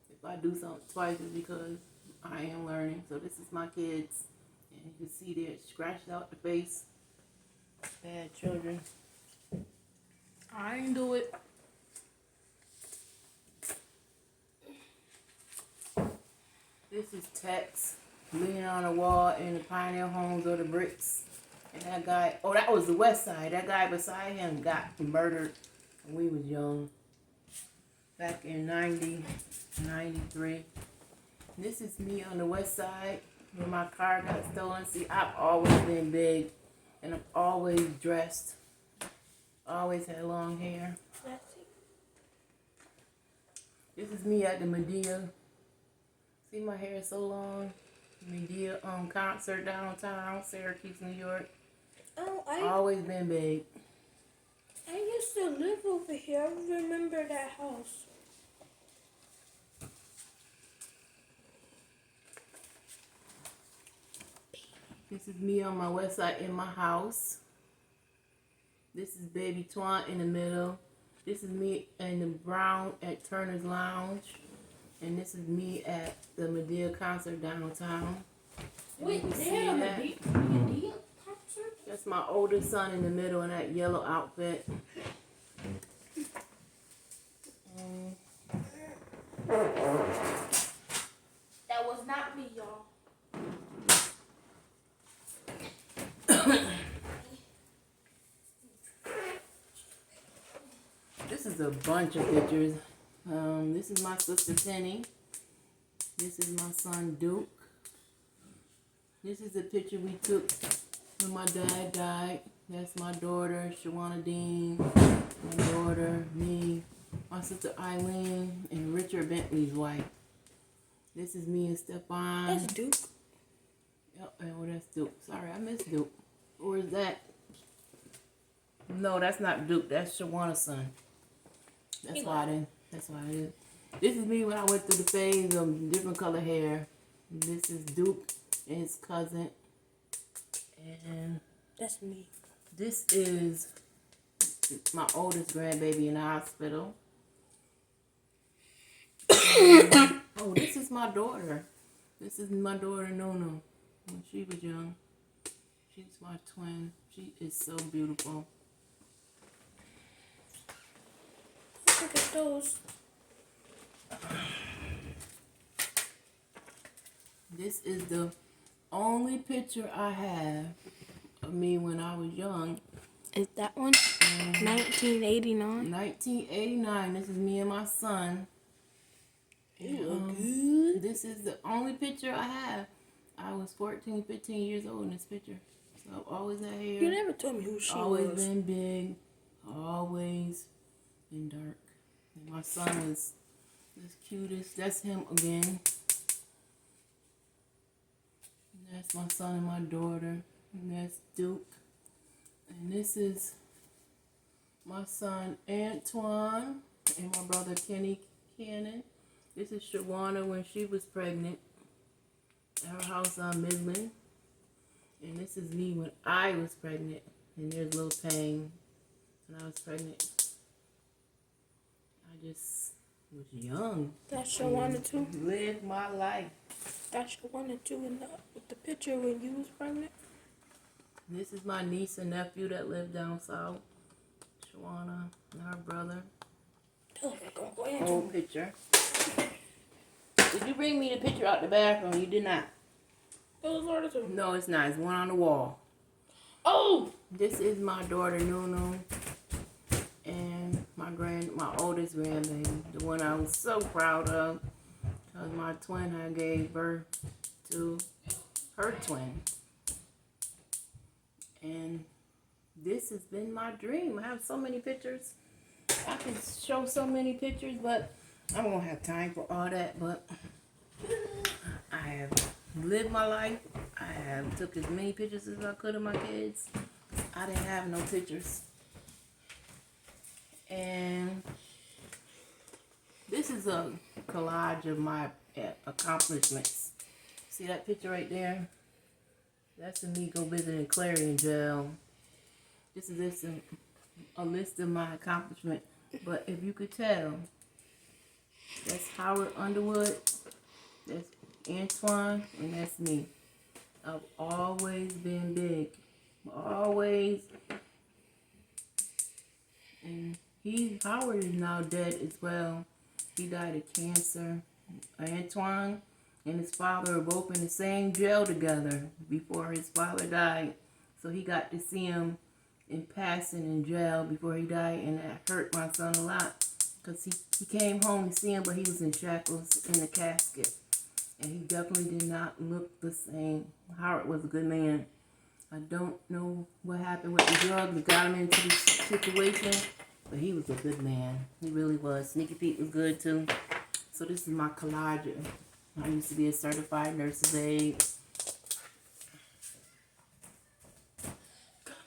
if I do something twice, it's because I am learning. So this is my kids. And you can see they're scratched out the face. Bad children. I didn't do it. This is Tex leaning on the wall in the Pioneer Homes or the bricks. And that guy, oh, that was the West Side. That guy beside him got murdered when we was young. Back in 90, 93. This is me on the West Side when my car got stolen. See, I've always been big and I've always dressed. Always had long hair. This is me at the Medea. See, my hair is so long. Medea concert downtown, Syracuse, New York. Oh, Always been big. I used to live over here. I remember that house. This is me on my West Side in my house. This is Baby Twan in the middle. This is me in the brown at Turner's Lounge. And this is me at the Medea concert downtown. Wait, You can they see had a that. Medea concert? That's my oldest son in the middle in that yellow outfit. That was not me, y'all. This is a bunch of pictures. This is my sister Penny. This is my son Duke. This is a picture we took when my dad died. That's my daughter, Shawana Dean, my daughter, me, my sister Eileen, and Richard Bentley's wife. This is me and Stephon. That's Duke. Yep, oh, that's Duke. Sorry, I missed Duke. Or is that? No, that's not Duke. That's Shawana's son. That's why I didn't. That's why I did. This is me when I went through the phase of different color hair. This is Duke and his cousin. And That's me. this is my oldest grandbaby in the hospital. Oh, this is my daughter. This is my daughter Nunu when she was young. She's my twin. She is so beautiful. Look at those. This is the only picture I have of me when I was young. Is that one? 1989. 1989. This is me and my son. You look good. This is the only picture I have. I was 14, 15 years old in this picture. So I've always had hair. You never told me who she Always was. been big. Always been dark. And my son was the cutest. That's him again. And that's my son and my daughter. And that's Duke. And this is my son Antoine and my brother Kenny Cannon. This is Shawana when she was pregnant at her house on Midland. And this is me when I was pregnant. And there's Lil Tang when I was pregnant. I just was young. That's your one or two. Lived my life. That's your one or two in the picture when you was pregnant. This is my niece and nephew that live down south. Shawana and her brother. Old picture. Did you bring me the picture out the bathroom? You did not. Those are the two. No, it's not. It's one on the wall. Oh! This is my daughter Nunu and my oldest grandbaby, the one I was so proud of, because my twin had gave birth to her twin. And this has been my dream. I have so many pictures. I can show so many pictures, but I won't have time for all that. But I have lived my life. I have took as many pictures as I could of my kids. I didn't have no pictures. And this is a collage of my accomplishments. See that picture right there? That's of me go visiting Clary in jail. This is a list of my accomplishments. But if you could tell, that's Howard Underwood, that's Antoine, and that's me. I've always been big. Always. And Howard is now dead as well. He died of cancer. Antoine and his father were both in the same jail together before his father died. So he got to see him in passing in jail before he died, and that hurt my son a lot. Because he came home to see him, but he was in shackles in the casket. And he definitely did not look the same. Howard was a good man. I don't know what happened with the drugs that got him into this situation, but he was a good man. He really was. Sneaky Pete was good too. So this is my collage. I used to be a certified nurse's aide.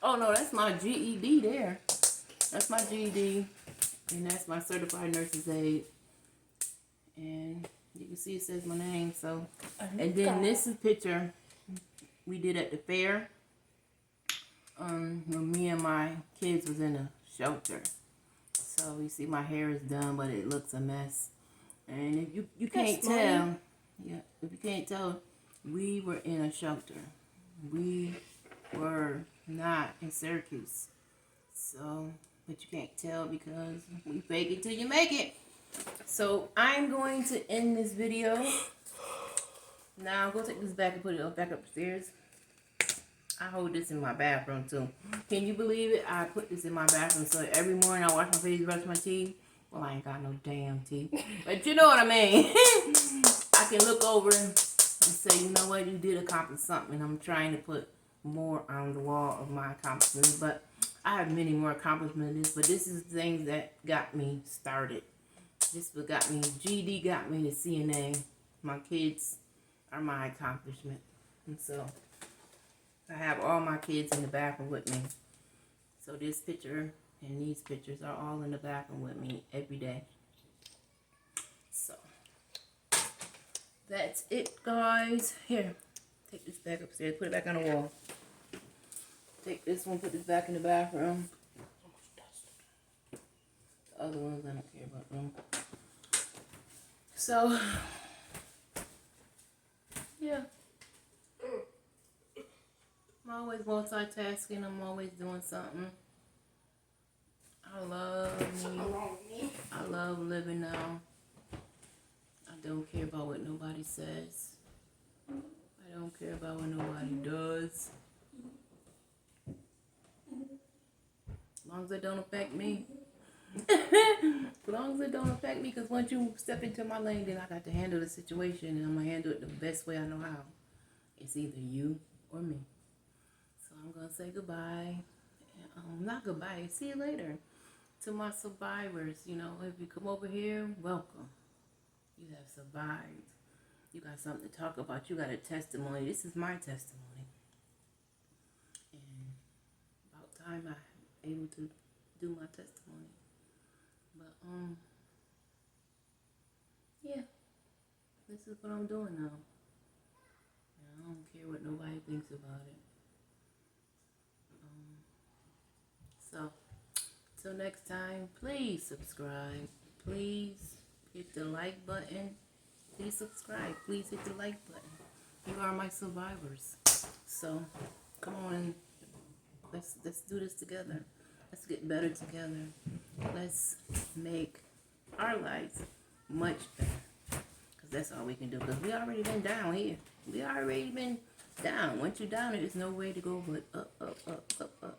Oh no, that's my GED there. That's my GED. And that's my certified nurse's aide. And you can see it says my name. So, and then this is a picture we did at the fair. When me and my kids was in a shelter. So you see my hair is done, but it looks a mess. And if you can't tell, yeah, if you can't tell, we were in a shelter. We were not in Syracuse. So, but you can't tell because we fake it till you make it. So I'm going to end this video. Now I'll go take this back and put it back upstairs. I hold this in my bathroom too. Can you believe it? I put this in my bathroom so every morning I wash my face, brush my teeth. Well, I ain't got no damn teeth. But you know what I mean. I can look over and say, you know what, you did accomplish something. I'm trying to put more on the wall of my accomplishments. But I have many more accomplishments than this. But this is the things that got me started. This what got me, GD got me to CNA. My kids are my accomplishment. And so I have all my kids in the bathroom with me. So this picture and these pictures are all in the bathroom with me every day. So that's it, guys. Here, take this back upstairs, put it back on the wall. Take this one, put this back in the bathroom. The other ones, I don't care about them. So, yeah. I'm always multitasking. I'm always doing something. I love living now. I don't care about what nobody says. I don't care about what nobody does. As long as it don't affect me. As long as it don't affect me, because once you step into my lane, then I got to handle the situation, and I'm going to handle it the best way I know how. It's either you or me. So I'm going to say goodbye. Not goodbye. See you later. To my survivors, you know, if you come over here, welcome. You have survived. You got something to talk about. You got a testimony. This is my testimony. And about time I'm able to do my testimony. But, yeah. This is what I'm doing now. And I don't care what nobody thinks about it. So, till next time, please subscribe. Please hit the like button. Please subscribe. Please hit the like button. You are my survivors. So, come on. Let's do this together. Let's get better together. Let's make our lives much better. Because that's all we can do. Because we already been down here. We already been down. Once you're down, there's no way to go but up, up, up, up, up.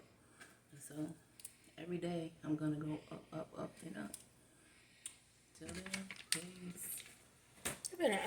So, every day, I'm going to go up, up, up, and up. Till then, peace. You better